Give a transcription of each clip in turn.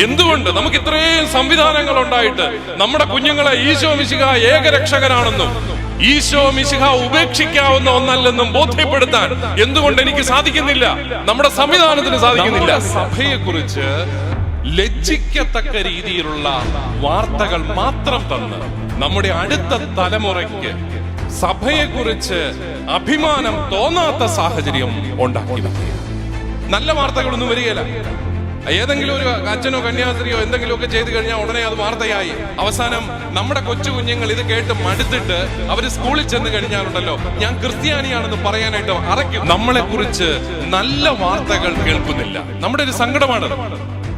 എന്തുകൊണ്ട് നമുക്ക് ഇത്രയും സംവിധാനങ്ങൾ ഉണ്ടായിട്ട് നമ്മുടെ കുഞ്ഞുങ്ങളെ ഈശോ മിശിഹ ഏകരക്ഷകനാണെന്നും ഈശോ മിശിഹ ഉപേക്ഷിക്കാവുന്ന ഒന്നല്ലെന്നും ബോധ്യപ്പെടുത്താൻ എന്തുകൊണ്ട് എനിക്ക് സാധിക്കുന്നില്ല? നമ്മുടെ സംവിധാനത്തിന് സാധിക്കുന്നില്ല. സഭയെ കുറിച്ച് ലജ്ജിക്കത്തക്ക രീതിയിലുള്ള വാർത്തകൾ മാത്രം തന്ന് നമ്മുടെ അടുത്ത തലമുറയ്ക്ക് സഭയെക്കുറിച്ച് അഭിമാനം തോന്നാത്ത സാഹചര്യം ഉണ്ടാക്കി വെക്കുക. നല്ല വാർത്തകളൊന്നും വരികയില്ല. ഏതെങ്കിലും ഒരു അച്ഛനോ കന്യാസ്ത്രീയോ എന്തെങ്കിലുമൊക്കെ ചെയ്തു കഴിഞ്ഞാൽ ഉടനെ അത് വാർത്തയായി. അവസാനം നമ്മുടെ കൊച്ചു കുഞ്ഞുങ്ങൾ ഇത് കേട്ട് മടുത്തിട്ട് അവര് സ്കൂളിൽ ചെന്ന് കഴിഞ്ഞാലുണ്ടല്ലോ, ഞാൻ ക്രിസ്ത്യാനിയാണെന്ന് പറയാനായിട്ട് അറയ്ക്കും. നമ്മളെ കുറിച്ച് നല്ല വാർത്തകൾ കേൾക്കുന്നില്ല. നമ്മുടെ ഒരു സങ്കടമാണ്.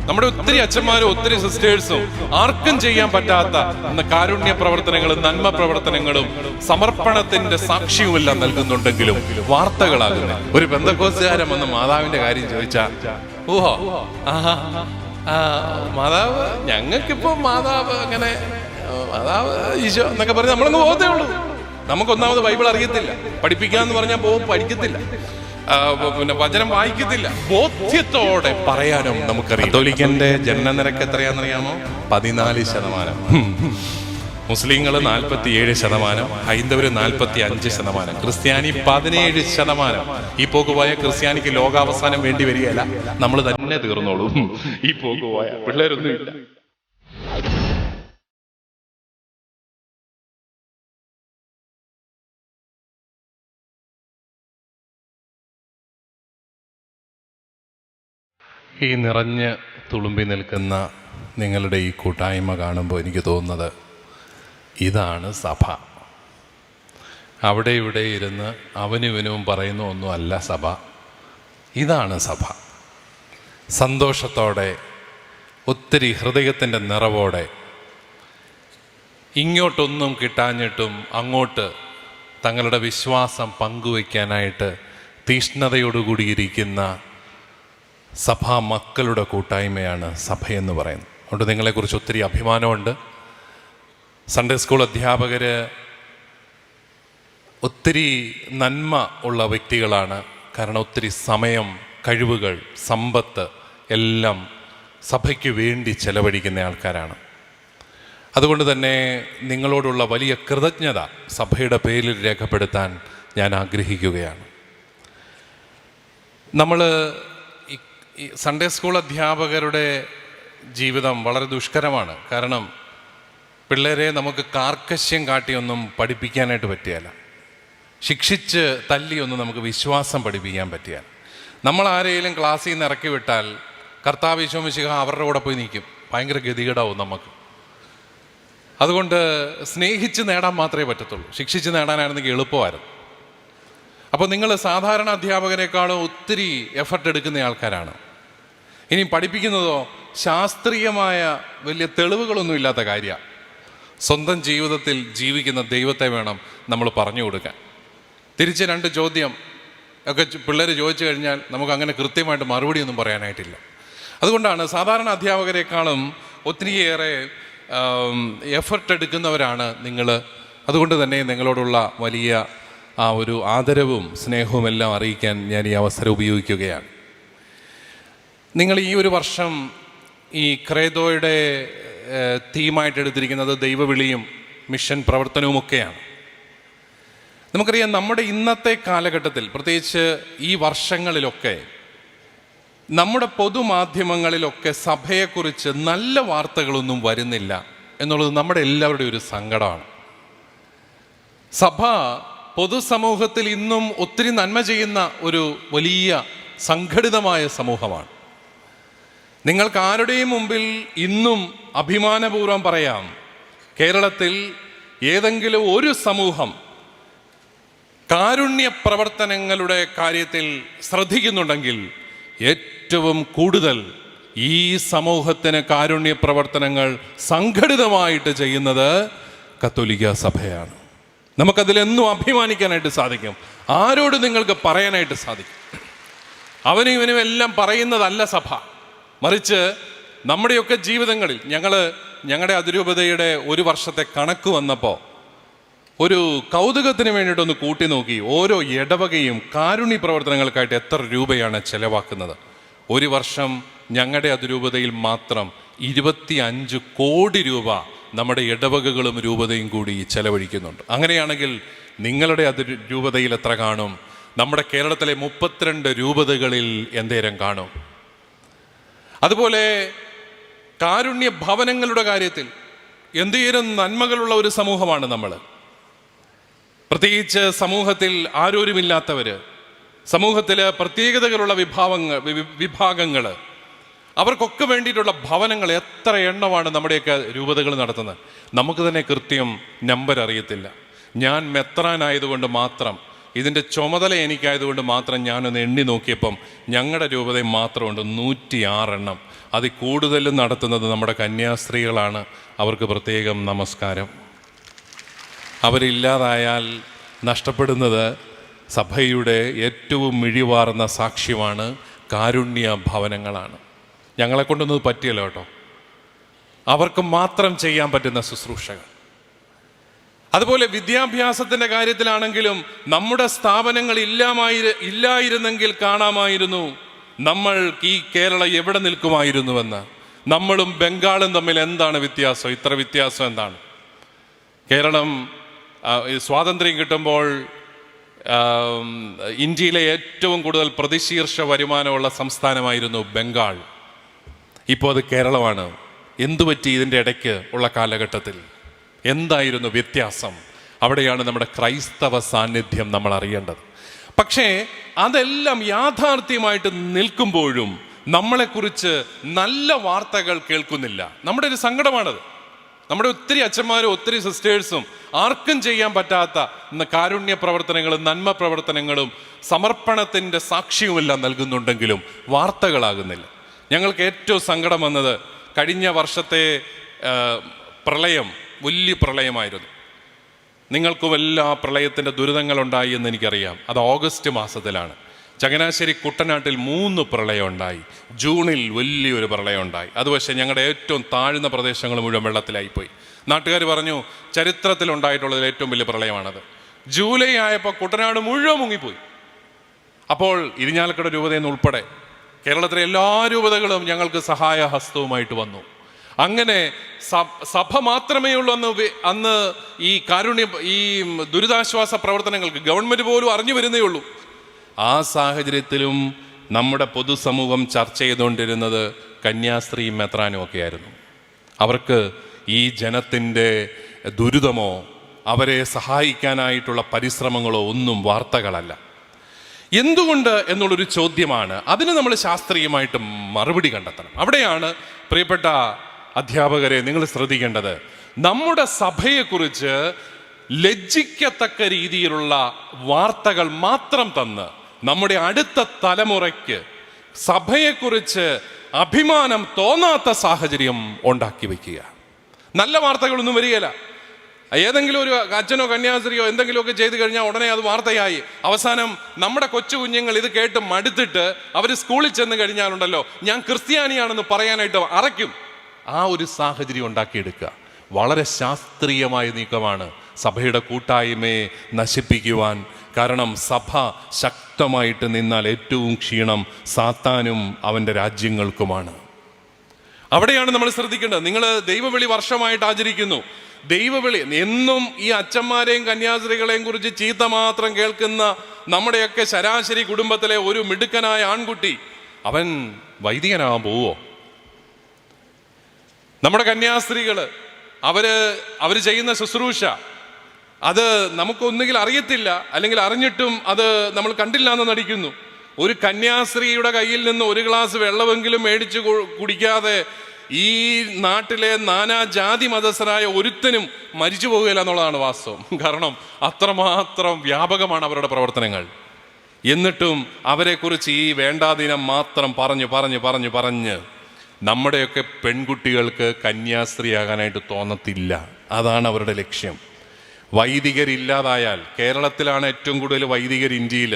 നമ്മുടെ ഒത്തിരി അച്ഛന്മാരും ഒത്തിരി സിസ്റ്റേഴ്സും ആർക്കും ചെയ്യാൻ പറ്റാത്ത കാരുണ്യ പ്രവർത്തനങ്ങളും നന്മ പ്രവർത്തനങ്ങളും സമർപ്പണത്തിന്റെ സാക്ഷ്യവുമെല്ലാം നൽകുന്നുണ്ടെങ്കിലും വാർത്തകളാകുന്ന ഒരു പെന്തക്കോസ്തുകാരൻ വന്ന് മാതാവിന്റെ കാര്യം ചോദിച്ചാ, ഓഹോ മാതാവ്, ഞങ്ങൾക്കിപ്പോ മാതാവ് അങ്ങനെ മാതാവ് ഈശോ എന്നൊക്കെ പറഞ്ഞ് നമ്മളങ്ങ് പോകത്തേ ഉള്ളൂ. നമുക്കൊന്നാമത് ബൈബിൾ അറിയത്തില്ല. പഠിപ്പിക്കാന്ന് പറഞ്ഞാൽ പഠിക്കത്തില്ല, പിന്നെ വചനം വായിക്കത്തില്ല. ബോധ്യത്തോടെ പറയാനും നമുക്കറിയാം. കത്തോലിക്കന്റെ ജനന നിരക്ക് എത്രയാണെന്നറിയാമോ? 14%. മുസ്ലിങ്ങൾ 47%, ഹൈന്ദവര് 45%, ക്രിസ്ത്യാനി 17%. ഈ പോക്കുപോയ ക്രിസ്ത്യാനിക്ക് ലോകാവസാനം വേണ്ടി വരികയല്ല, നമ്മൾ തന്നെ തീർന്നോളൂ. ഈ പോക്കുപോയ പിള്ളേരൊന്നുമില്ല. ഈ നിറഞ്ഞ് തുളുമ്പി നിൽക്കുന്ന നിങ്ങളുടെ ഈ കൂട്ടായ്മ കാണുമ്പോൾ എനിക്ക് തോന്നുന്നത് ഇതാണ് സഭ. അവിടെ ഇവിടെ ഇരുന്ന് അവനിവനും പറയുന്ന ഒന്നും അല്ല സഭ. ഇതാണ് സഭ. സന്തോഷത്തോടെ, ഒത്തിരി ഹൃദയത്തിൻ്റെ നിറവോടെ, ഇങ്ങോട്ടൊന്നും കിട്ടാഞ്ഞിട്ടും അങ്ങോട്ട് തങ്ങളുടെ വിശ്വാസം പങ്കുവയ്ക്കാനായിട്ട് തീഷ്ണതയോടുകൂടിയിരിക്കുന്ന സഭാ മക്കളുടെ കൂട്ടായ്മയാണ് സഭയെന്ന് പറയുന്നത്. അതുകൊണ്ട് നിങ്ങളെക്കുറിച്ച് ഒത്തിരി അഭിമാനമുണ്ട്. സൺഡേ സ്കൂൾ അധ്യാപകർ ഒത്തിരി നന്മ ഉള്ള വ്യക്തികളാണ്. കാരണം ഒത്തിരി സമയം, കഴിവുകൾ, സമ്പത്ത് എല്ലാം സഭയ്ക്ക് വേണ്ടി ചെലവഴിക്കുന്ന ആൾക്കാരാണ്. അതുകൊണ്ട് തന്നെ നിങ്ങളോടുള്ള വലിയ കൃതജ്ഞത സഭയുടെ പേരിൽ രേഖപ്പെടുത്താൻ ഞാൻ ആഗ്രഹിക്കുകയാണ്. നമ്മൾ ഈ സൺഡേ സ്കൂൾ അധ്യാപകരുടെ ജീവിതം വളരെ ദുഷ്കരമാണ്. കാരണം പിള്ളേരെ നമുക്ക് കാർക്കശ്യം കാട്ടിയൊന്നും പഠിപ്പിക്കാനായിട്ട് പറ്റിയല്ല, ശിക്ഷിച്ച് തല്ലിയൊന്നും നമുക്ക് വിശ്വാസം പഠിപ്പിക്കാൻ പറ്റിയാൽ. നമ്മൾ ആരെയും ക്ലാസ്സിൽ നിന്ന് ഇറക്കി വിട്ടാൽ കർത്താവ് ഈശോ മിശിഹ അവരുടെ കൂടെ പോയി നിൽക്കും. ഭയങ്കര ഗതികേടാവും നമുക്ക്. അതുകൊണ്ട് സ്നേഹിച്ച് നേടാൻ മാത്രമേ പറ്റത്തുള്ളൂ. ശിക്ഷിച്ച് നേടാനായിരുന്നെങ്കിൽ എളുപ്പമായിരുന്നു. അപ്പോൾ നിങ്ങൾ സാധാരണ അധ്യാപകരെക്കാളും ഒത്തിരി എഫർട്ട് എടുക്കുന്ന ആൾക്കാരാണ്. ഇനി പഠിപ്പിക്കുന്നതോ ശാസ്ത്രീയമായ വലിയ തെളിവുകളൊന്നും ഇല്ലാത്ത കാര്യമാണ്. സ്വന്തം ജീവിതത്തിൽ ജീവിക്കുന്ന ദൈവത്തെ വേണം നമ്മൾ പറഞ്ഞു കൊടുക്കാൻ. തിരിച്ച് 2 ചോദ്യം ഒക്കെ പിള്ളേർ ചോദിച്ചു കഴിഞ്ഞാൽ നമുക്ക് അങ്ങനെ കൃത്യമായിട്ട് മറുപടിയൊന്നും പറയാനായിട്ടില്ല. അതുകൊണ്ടാണ് സാധാരണ അധ്യാപകരെക്കാളും ഒത്തിരിയേറെ എഫർട്ട് എടുക്കുന്നവരാണ് നിങ്ങൾ. അതുകൊണ്ട് തന്നെ നിങ്ങളോടുള്ള വലിയ ആ ഒരു ആദരവും സ്നേഹവും എല്ലാം അറിയിക്കാൻ ഞാൻ ഈ അവസരം ഉപയോഗിക്കുകയാണ്. നിങ്ങൾ ഈ ഒരു വർഷം ഈ ക്രേദോയുടെ തീമായിട്ട് എടുത്തിരിക്കുന്നത് ദൈവവിളിയും മിഷൻ പ്രവർത്തനവുമൊക്കെയാണ്. നമുക്കറിയാം, നമ്മുടെ ഇന്നത്തെ കാലഘട്ടത്തിൽ, പ്രത്യേകിച്ച് ഈ വർഷങ്ങളിലൊക്കെ നമ്മുടെ പൊതുമാധ്യമങ്ങളിലൊക്കെ സഭയെക്കുറിച്ച് നല്ല വാർത്തകളൊന്നും വരുന്നില്ല എന്നുള്ളത് നമ്മുടെ എല്ലാവരുടെയും ഒരു സങ്കടമാണ്. സഭ പൊതുസമൂഹത്തിൽ ഇന്നും ഒത്തിരി നന്മ ചെയ്യുന്ന ഒരു വലിയ സംഘടിതമായ സമൂഹമാണ്. നിങ്ങൾക്ക് ആരുടെയും മുമ്പിൽ ഇന്നും അഭിമാനപൂർവ്വം പറയാം, കേരളത്തിൽ ഏതെങ്കിലും ഒരു സമൂഹം കാരുണ്യ പ്രവർത്തനങ്ങളുടെ കാര്യത്തിൽ ശ്രദ്ധിക്കുന്നുണ്ടെങ്കിൽ ഏറ്റവും കൂടുതൽ ഈ സമൂഹത്തിന് കാരുണ്യ പ്രവർത്തനങ്ങൾ സംഘടിതമായിട്ട് ചെയ്യുന്നത് കത്തോലിക്ക സഭയാണ്. നമുക്കതിലെന്നും അഭിമാനിക്കാനായിട്ട് സാധിക്കും. ആരോട് നിങ്ങൾക്ക് പറയാനായിട്ട് സാധിക്കും. അവനും ഇവനും എല്ലാം പറയുന്നതല്ല സഭ, മറിച്ച് നമ്മുടെയൊക്കെ ജീവിതങ്ങളിൽ ഞങ്ങളുടെ അതിരൂപതയുടെ 1 വർഷത്തെ കണക്ക് വന്നപ്പോൾ ഒരു കൗതുകത്തിന് വേണ്ടിയിട്ടൊന്ന് കൂട്ടി നോക്കി. ഓരോ ഇടവകയും കാരുണ്യ പ്രവർത്തനങ്ങൾക്കായിട്ട് എത്ര രൂപയാണ് ചെലവാക്കുന്നത്. 1 വർഷം ഞങ്ങളുടെ അതിരൂപതയിൽ മാത്രം 25 കോടി രൂപ നമ്മുടെ ഇടവകകളും രൂപതയും കൂടി ചെലവഴിക്കുന്നുണ്ട്. അങ്ങനെയാണെങ്കിൽ നിങ്ങളുടെ അത് രൂപതയിൽ എത്ര കാണും? നമ്മുടെ കേരളത്തിലെ 32 രൂപതകളിൽ എന്തേരം കാണും? അതുപോലെ കാരുണ്യ ഭവനങ്ങളുടെ കാര്യത്തിൽ എന്തേരം നന്മകളുള്ള ഒരു സമൂഹമാണ് നമ്മൾ. പ്രത്യേകിച്ച് സമൂഹത്തിൽ ആരോരുമില്ലാത്തവര്, സമൂഹത്തിൽ പ്രത്യേകതകളുള്ള വിഭാഗങ്ങൾ, അവർക്കൊക്കെ വേണ്ടിയിട്ടുള്ള ഭവനങ്ങൾ എത്ര എണ്ണമാണ് നമ്മുടെയൊക്കെ രൂപതകൾ നടത്തുന്നത്. നമുക്ക് തന്നെ കൃത്യം നമ്പർ അറിയത്തില്ല. ഞാൻ മെത്രാനായതുകൊണ്ട് മാത്രം, ഇതിൻ്റെ ചുമതല എനിക്കായതുകൊണ്ട് മാത്രം ഞാനൊന്ന് എണ്ണി നോക്കിയപ്പം ഞങ്ങളുടെ രൂപതയും മാത്രമുണ്ട് 106 എണ്ണം. അതിൽ കൂടുതലും നടത്തുന്നത് നമ്മുടെ കന്യാസ്ത്രീകളാണ്. അവർക്ക് പ്രത്യേകം നമസ്കാരം. അവരില്ലാതായാൽ നഷ്ടപ്പെടുന്നത് സഭയുടെ ഏറ്റവും മിഴിവാർന്ന സാക്ഷ്യമാണ്, കാരുണ്യ ഭവനങ്ങളാണ്. ഞങ്ങളെ കൊണ്ടൊന്നും പറ്റിയല്ലോ കേട്ടോ. അവർക്ക് മാത്രം ചെയ്യാൻ പറ്റുന്ന ശുശ്രൂഷകൾ. അതുപോലെ വിദ്യാഭ്യാസത്തിൻ്റെ കാര്യത്തിലാണെങ്കിലും നമ്മുടെ സ്ഥാപനങ്ങൾ ഇല്ലായിരുന്നെങ്കിൽ കാണാമായിരുന്നു നമ്മൾ ഈ കേരളം എവിടെ നിൽക്കുമായിരുന്നുവെന്ന്. നമ്മളും ബംഗാളും തമ്മിൽ എന്താണ് വ്യത്യാസം? ഇത്ര വ്യത്യാസം എന്താണ്? കേരളം സ്വാതന്ത്ര്യം കിട്ടുമ്പോൾ ഇന്ത്യയിലെ ഏറ്റവും കൂടുതൽ പ്രതിശീർഷ വരുമാനമുള്ള സംസ്ഥാനമായിരുന്നു ബംഗാൾ. ഇപ്പോൾ അത് കേരളമാണ്. എന്തുപറ്റി ഇതിൻ്റെ ഇടയ്ക്ക് ഉള്ള കാലഘട്ടത്തിൽ? എന്തായിരുന്നു വ്യത്യാസം? അവിടെയാണ് നമ്മുടെ ക്രൈസ്തവ സാന്നിധ്യം നമ്മൾ അറിയേണ്ടത്. പക്ഷേ അതെല്ലാം യാഥാർത്ഥ്യമായിട്ട് നിൽക്കുമ്പോഴും നമ്മളെക്കുറിച്ച് നല്ല വാർത്തകൾ കേൾക്കുന്നില്ല. നമ്മുടെ ഒരു സങ്കടമാണത്. നമ്മുടെ ഒത്തിരി അച്ഛന്മാരും ഒത്തിരി സിസ്റ്റേഴ്സും ആർക്കും ചെയ്യാൻ പറ്റാത്ത കാരുണ്യ പ്രവർത്തനങ്ങളും നന്മ പ്രവർത്തനങ്ങളും സമർപ്പണത്തിൻ്റെ സാക്ഷ്യവുമെല്ലാം നൽകുന്നുണ്ടെങ്കിലും വാർത്തകളാകുന്നില്ല. ഞങ്ങൾക്ക് ഏറ്റവും സങ്കടം വന്നത് കഴിഞ്ഞ വർഷത്തെ പ്രളയം വലിയ പ്രളയമായിരുന്നു. നിങ്ങൾക്കും എല്ലാ പ്രളയത്തിൻ്റെ ദുരിതങ്ങളുണ്ടായി എന്ന് എനിക്കറിയാം. അത് ഓഗസ്റ്റ് മാസത്തിലാണ്. ചങ്ങനാശ്ശേരി കുട്ടനാട്ടിൽ 3 പ്രളയം ഉണ്ടായി. ജൂണിൽ വലിയൊരു പ്രളയം ഉണ്ടായി. അത് പക്ഷേ ഞങ്ങളുടെ ഏറ്റവും താഴ്ന്ന പ്രദേശങ്ങൾ മുഴുവൻ വെള്ളത്തിലായിപ്പോയി. നാട്ടുകാർ പറഞ്ഞു ചരിത്രത്തിലുണ്ടായിട്ടുള്ളതിൽ ഏറ്റവും വലിയ പ്രളയമാണത്. ജൂലൈ ആയപ്പോൾ കുട്ടനാട് മുഴുവൻ മുങ്ങിപ്പോയി. അപ്പോൾ ഇരിഞ്ഞാലക്കുട രൂപതയിൽ നിന്ന് ഉൾപ്പെടെ കേരളത്തിലെ എല്ലാ രൂപതകളും ഞങ്ങൾക്ക് സഹായഹസ്തവുമായിട്ട് വന്നു. അങ്ങനെ സഭ മാത്രമേ ഉള്ളൂ അന്ന് ഈ ദുരിതാശ്വാസ പ്രവർത്തനങ്ങൾക്ക് ഗവൺമെൻറ് പോലും അറിഞ്ഞു വരുന്നേ ഉള്ളൂ. ആ സാഹചര്യത്തിലും നമ്മുടെ പൊതുസമൂഹം ചർച്ച ചെയ്തുകൊണ്ടിരുന്നത് കന്യാസ്ത്രീയും മെത്രാനും ഒക്കെ ആയിരുന്നു. അവർക്ക് ഈ ജനത്തിൻ്റെ ദുരിതമോ അവരെ സഹായിക്കാനായിട്ടുള്ള പരിശ്രമങ്ങളോ ഒന്നും വാർത്തകളല്ല. എന്തുകൊണ്ട് എന്നുള്ളൊരു ചോദ്യമാണ്. അതിന് നമ്മൾ ശാസ്ത്രീയമായിട്ട് മറുപടി കണ്ടെത്തണം. അവിടെയാണ് പ്രിയപ്പെട്ട അധ്യാപകരെ നിങ്ങൾ ശ്രദ്ധിക്കേണ്ടത്. നമ്മുടെ സഭയെക്കുറിച്ച് ലജ്ജിക്കത്തക്ക രീതിയിലുള്ള വാർത്തകൾ മാത്രം തന്ന് നമ്മുടെ അടുത്ത തലമുറയ്ക്ക് സഭയെക്കുറിച്ച് അഭിമാനം തോന്നാത്ത സാഹചര്യം ഉണ്ടാക്കി വയ്ക്കുക. നല്ല വാർത്തകളൊന്നും വരികയില്ല. ഏതെങ്കിലും ഒരു അച്ഛനോ കന്യാസ്ത്രീയോ എന്തെങ്കിലുമൊക്കെ ചെയ്തു കഴിഞ്ഞാൽ ഉടനെ അത് വാർത്തയായി. അവസാനം നമ്മുടെ കൊച്ചു കുഞ്ഞുങ്ങൾ ഇത് കേട്ട് മടുത്തിട്ട് അവർ സ്കൂളിൽ ചെന്ന് കഴിഞ്ഞാലുണ്ടല്ലോ ഞാൻ ക്രിസ്ത്യാനിയാണെന്ന് പറയാനായിട്ട് അറയ്ക്കും. ആ ഒരു സാഹചര്യം ഉണ്ടാക്കിയെടുക്കുക വളരെ ശാസ്ത്രീയമായ നീക്കമാണ് സഭയുടെ കൂട്ടായ്മയെ നശിപ്പിക്കുവാൻ. കാരണം സഭ ശക്തമായിട്ട് നിന്നാൽ ഏറ്റവും ക്ഷീണം സാത്താനും അവൻ്റെ രാജ്യങ്ങൾക്കുമാണ്. അവിടെയാണ് നമ്മൾ ശ്രദ്ധിക്കേണ്ടത്. നിങ്ങൾ ദൈവവിളി വർഷമായിട്ട് ആചരിക്കുന്നു. ദൈവവിളി എന്നും ഈ അച്ഛന്മാരെയും കന്യാസ്ത്രീകളെയും കുറിച്ച് ചീത്ത മാത്രം കേൾക്കുന്ന നമ്മുടെയൊക്കെ ശരാശരി കുടുംബത്തിലെ ഒരു മിടുക്കനായ ആൺകുട്ടി അവൻ വൈദികനാകാൻ പോവോ? നമ്മുടെ കന്യാസ്ത്രീകൾ അവര് ചെയ്യുന്ന ശുശ്രൂഷ അത് നമുക്കൊന്നുകിൽ അറിയത്തില്ല, അല്ലെങ്കിൽ അറിഞ്ഞിട്ടും അത് നമ്മൾ കണ്ടില്ല എന്ന് നടിക്കുന്നു. ഒരു കന്യാസ്ത്രീയുടെ കയ്യിൽ നിന്ന് ഒരു ഗ്ലാസ് വെള്ളമെങ്കിലും മേടിച്ച് കുടിക്കാതെ ഈ നാട്ടിലെ നാനാജാതി മതസ്ഥരായ ഒരുത്തനും മരിച്ചു പോകുകയില്ല എന്നുള്ളതാണ് വാസ്തവം. കാരണം അത്രമാത്രം വ്യാപകമാണ് അവരുടെ പ്രവർത്തനങ്ങൾ. എന്നിട്ടും അവരെക്കുറിച്ച് ഈ വേണ്ടാദിനം മാത്രം പറഞ്ഞ് നമ്മുടെയൊക്കെ പെൺകുട്ടികൾക്ക് കന്യാസ്ത്രീയാകാനായിട്ട് തോന്നത്തില്ല. അതാണ് അവരുടെ ലക്ഷ്യം. വൈദികരില്ലാതായാൽ, കേരളത്തിലാണ് ഏറ്റവും കൂടുതൽ വൈദികർ ഇന്ത്യയിൽ.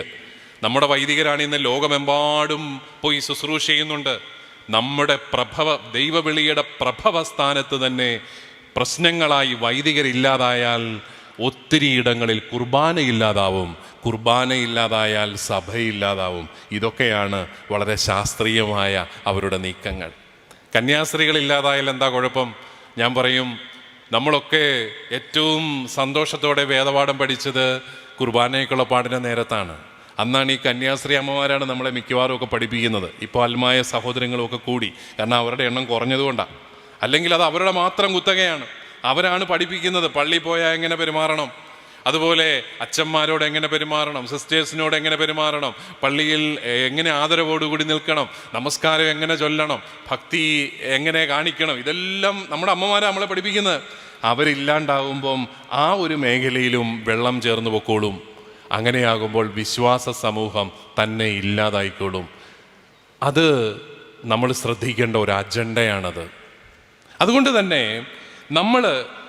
നമ്മുടെ വൈദികരാണ് ഇന്ന് ലോകമെമ്പാടും പോയി ശുശ്രൂഷ ചെയ്യുന്നുണ്ട്. നമ്മുടെ ദൈവവിളിയുടെ പ്രഭവ സ്ഥാനത്ത് തന്നെ പ്രശ്നങ്ങളായി വൈദികരില്ലാതായാൽ ഒത്തിരി ഇടങ്ങളിൽ കുർബാനയില്ലാതായാൽ സഭയില്ലാതാവും. ഇതൊക്കെയാണ് വളരെ ശാസ്ത്രീയമായ അവരുടെ നീക്കങ്ങൾ. കന്യാസ്ത്രീകളില്ലാതായാൽ എന്താ കുഴപ്പം? ഞാൻ പറയും, നമ്മളൊക്കെ ഏറ്റവും സന്തോഷത്തോടെ വേദപാഠം പഠിച്ചത് കുർബാനയ്ക്കുള്ള പാടിന നേരത്താണ്. അന്നാണ് ഈ കന്യാസ്ത്രീ അമ്മമാരാണ് നമ്മളെ മിക്കവാറും ഒക്കെ പഠിപ്പിക്കുന്നത്. ഇപ്പോൾ അൽമായ സഹോദരങ്ങളും ഒക്കെ കൂടി, കാരണം അവരുടെ എണ്ണം കുറഞ്ഞതുകൊണ്ടാണ്. അല്ലെങ്കിൽ അത് അവരുടെ മാത്രം കുത്തകയാണ്. അവരാണ് പഠിപ്പിക്കുന്നത്. പള്ളിയിൽ പോയാൽ എങ്ങനെ പെരുമാറണം, അതുപോലെ അച്ഛന്മാരോട് എങ്ങനെ പെരുമാറണം, സിസ്റ്റേഴ്സിനോട് എങ്ങനെ പെരുമാറണം, പള്ളിയിൽ എങ്ങനെ ആദരവോടുകൂടി നിൽക്കണം, നമസ്കാരം എങ്ങനെ ചൊല്ലണം, ഭക്തി എങ്ങനെ കാണിക്കണം, ഇതെല്ലാം നമ്മുടെ അമ്മമാരെ നമ്മളെ പഠിപ്പിക്കുന്നത്. അവരില്ലാണ്ടാവുമ്പം ആ ഒരു മേഖലയിലും വെള്ളം ചേർന്ന് പൊക്കോളും. അങ്ങനെയാകുമ്പോൾ വിശ്വാസ സമൂഹം തന്നെ ഇല്ലാതായിക്കോളും. അത് നമ്മൾ ശ്രദ്ധിക്കേണ്ട ഒരു അജണ്ടയാണത്. അതുകൊണ്ട് തന്നെ നമ്മൾ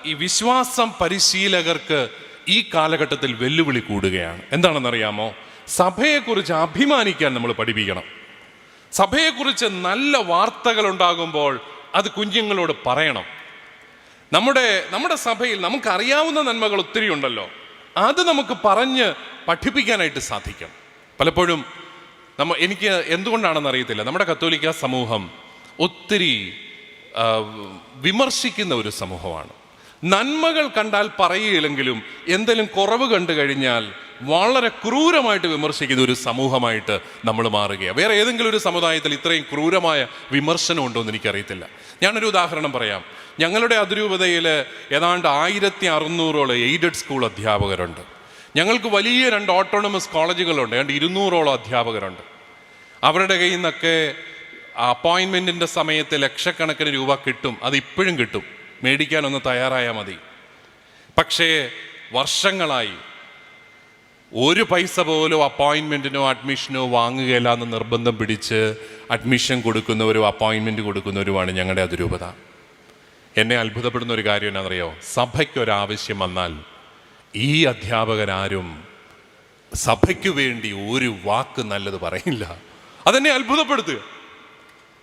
ഈ വിശ്വാസം പരിശീലകർക്ക് ഈ കാലഘട്ടത്തിൽ വെല്ലുവിളി കൂടുകയാണ്. എന്താണെന്നറിയാമോ? സഭയെക്കുറിച്ച് അഭിമാനിക്കാൻ നമ്മൾ പഠിപ്പിക്കണം. സഭയെക്കുറിച്ച് നല്ല വാർത്തകൾ ഉണ്ടാകുമ്പോൾ അത് കുഞ്ഞുങ്ങളോട് പറയണം. നമ്മുടെ സഭയിൽ നമുക്കറിയാവുന്ന നന്മകൾ ഒത്തിരി ഉണ്ടല്ലോ, അത് നമുക്ക് പറഞ്ഞ് പഠിപ്പിക്കാനായിട്ട് സാധിക്കണം. പലപ്പോഴും എനിക്ക് എന്തുകൊണ്ടാണെന്ന് അറിയത്തില്ല, നമ്മുടെ കത്തോലിക്ക സമൂഹം ഒത്തിരി വിമർശിക്കുന്ന ഒരു സമൂഹമാണ്. നന്മകൾ കണ്ടാൽ പറയുകയില്ലെങ്കിലും എന്തെങ്കിലും കുറവ് കണ്ടു കഴിഞ്ഞാൽ വളരെ ക്രൂരമായിട്ട് വിമർശിക്കുന്ന ഒരു സമൂഹമായിട്ട് നമ്മൾ മാറുകയാണ്. വേറെ ഏതെങ്കിലും ഒരു സമുദായത്തിൽ ഇത്രയും ക്രൂരമായ വിമർശനം ഉണ്ടോ എന്ന് എനിക്കറിയത്തില്ല. ഞാനൊരു ഉദാഹരണം പറയാം. ഞങ്ങളുടെ അതിരൂപതയിൽ ഏതാണ്ട് 1600ഓളം എയ്ഡഡ് സ്കൂൾ അധ്യാപകരുണ്ട്. ഞങ്ങൾക്ക് വലിയ 2 ഓട്ടോണമസ് കോളേജുകളുണ്ട്. ഏതാണ്ട് 200ഓളം അധ്യാപകരുണ്ട്. അവരുടെ കയ്യിൽ നിന്നൊക്കെ അപ്പോയിൻമെൻറ്റിൻ്റെ സമയത്ത് ലക്ഷക്കണക്കിന് രൂപ കിട്ടും. അത് ഇപ്പോഴും കിട്ടും, മേടിക്കാനൊന്ന് തയ്യാറായാൽ മതി. പക്ഷേ വർഷങ്ങളായി ഒരു പൈസ പോലും അപ്പോയിൻമെൻറ്റിനോ അഡ്മിഷനോ വാങ്ങുകയില്ല എന്ന് നിർബന്ധം പിടിച്ച് അഡ്മിഷൻ കൊടുക്കുന്നവരും അപ്പോയിൻമെൻറ്റ് കൊടുക്കുന്നവരുമാണ് ഞങ്ങളുടെ അതിരൂപത. എന്നെ അത്ഭുതപ്പെടുന്ന ഒരു കാര്യം എന്നാണെന്നറിയോ? സഭയ്ക്കൊരാവശ്യം വന്നാൽ ഈ അധ്യാപകരാരും സഭയ്ക്ക് വേണ്ടി ഒരു വാക്ക് നല്ലത് പറയില്ല. അതെന്നെ അത്ഭുതപ്പെടുത്തുക.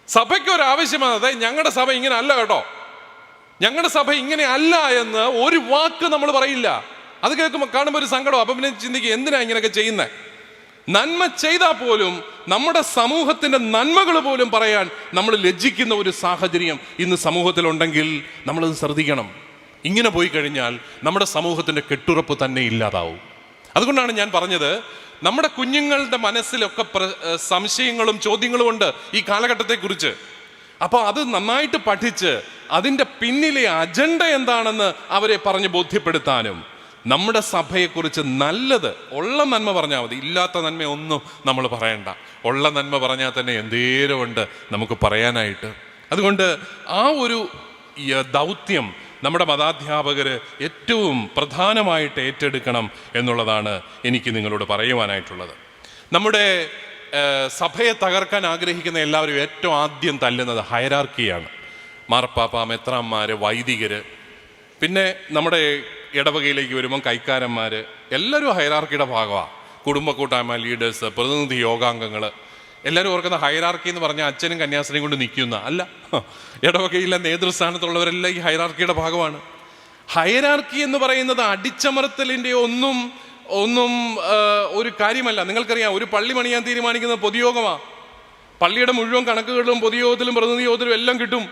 സഭയ്ക്കൊരാവശ്യം വന്നത് ഞങ്ങളുടെ സഭ ഇങ്ങനെ അല്ല കേട്ടോ, ഞങ്ങളുടെ സഭ ഇങ്ങനെ അല്ല എന്ന് ഒരു വാക്ക് നമ്മൾ പറയില്ല. അത് കാണുമ്പോൾ ഒരു സങ്കടം. അപ്പം പിന്നെ ചിന്തിക്കുക, എന്തിനാ ഇങ്ങനെയൊക്കെ ചെയ്യുന്നത്? നന്മ ചെയ്താൽ പോലും നമ്മുടെ സമൂഹത്തിൻ്റെ നന്മകൾ പോലും പറയാൻ നമ്മൾ ലജ്ജിക്കുന്ന ഒരു സാഹചര്യം ഇന്ന് സമൂഹത്തിലുണ്ടെങ്കിൽ നമ്മളത് ശ്രദ്ധിക്കണം. ഇങ്ങനെ പോയി കഴിഞ്ഞാൽ നമ്മുടെ സമൂഹത്തിൻ്റെ കെട്ടുറപ്പ് തന്നെ ഇല്ലാതാവും. അതുകൊണ്ടാണ് ഞാൻ പറഞ്ഞത്, നമ്മുടെ കുഞ്ഞുങ്ങളുടെ മനസ്സിലൊക്കെ സംശയങ്ങളും ചോദ്യങ്ങളും ഉണ്ട് ഈ കാലഘട്ടത്തെക്കുറിച്ച്. അപ്പോൾ അത് നന്നായിട്ട് പഠിച്ച് അതിൻ്റെ പിന്നിലെ അജണ്ട എന്താണെന്ന് അവരെ പറഞ്ഞ് ബോധ്യപ്പെടുത്താനും, നമ്മുടെ സഭയെക്കുറിച്ച് നല്ലത് ഉള്ള നന്മ പറഞ്ഞാൽ മതി, ഇല്ലാത്ത നന്മയൊന്നും നമ്മൾ പറയണ്ട. ഉള്ള നന്മ പറഞ്ഞാൽ തന്നെ എന്തേരമുണ്ട് നമുക്ക് പറയാനായിട്ട്. അതുകൊണ്ട് ആ ഒരു ദൗത്യം നമ്മുടെ മതാധ്യാപകർ ഏറ്റവും പ്രധാനമായിട്ട് ഏറ്റെടുക്കണം എന്നുള്ളതാണ് എനിക്ക് നിങ്ങളോട് പറയുവാനായിട്ടുള്ളത്. നമ്മുടെ സഭയെ തകർക്കാൻ ആഗ്രഹിക്കുന്ന എല്ലാവരും ഏറ്റവും ആദ്യം തല്ലുന്നത് ഹയരാർക്കിയാണ്. മാർപ്പാപ്പ, മെത്രാന്മാർ, വൈദികർ, പിന്നെ നമ്മുടെ ഇടവകയിലേക്ക് വരുമ്പം കൈക്കാരന്മാർ, എല്ലാവരും ഹയരാർക്കിയുടെ ഭാഗമാണ്. കുടുംബ കൂട്ടായ്മ ലീഡേഴ്സ്, പ്രതിനിധി യോഗാംഗങ്ങൾ, എല്ലാവരും ഓർക്കുന്ന ഹയരാർക്കി എന്ന് പറഞ്ഞാൽ അച്ഛനും കന്യാസ്ത്രീയും കൊണ്ട് നിൽക്കുന്ന അല്ല. ഇടവകയിലെ നേതൃസ്ഥാനത്തുള്ളവരെല്ലാം ഈ ഹയരാർക്കിയുടെ ഭാഗമാണ്. ഹയരാർക്കി എന്ന് പറയുന്നത് അടിച്ചമർത്തലിൻ്റെ ഒന്നും ഒരു കാര്യമല്ല. നിങ്ങൾക്കറിയാം, ഒരു പള്ളി പണിയാൻ തീരുമാനിക്കുന്നത് പൊതുയോഗമാണ്. പള്ളിയുടെ മുഴുവൻ കണക്കുകളിലും പൊതുയോഗത്തിലും പ്രതിനിധി യോഗത്തിലും എല്ലാം കിട്ടും.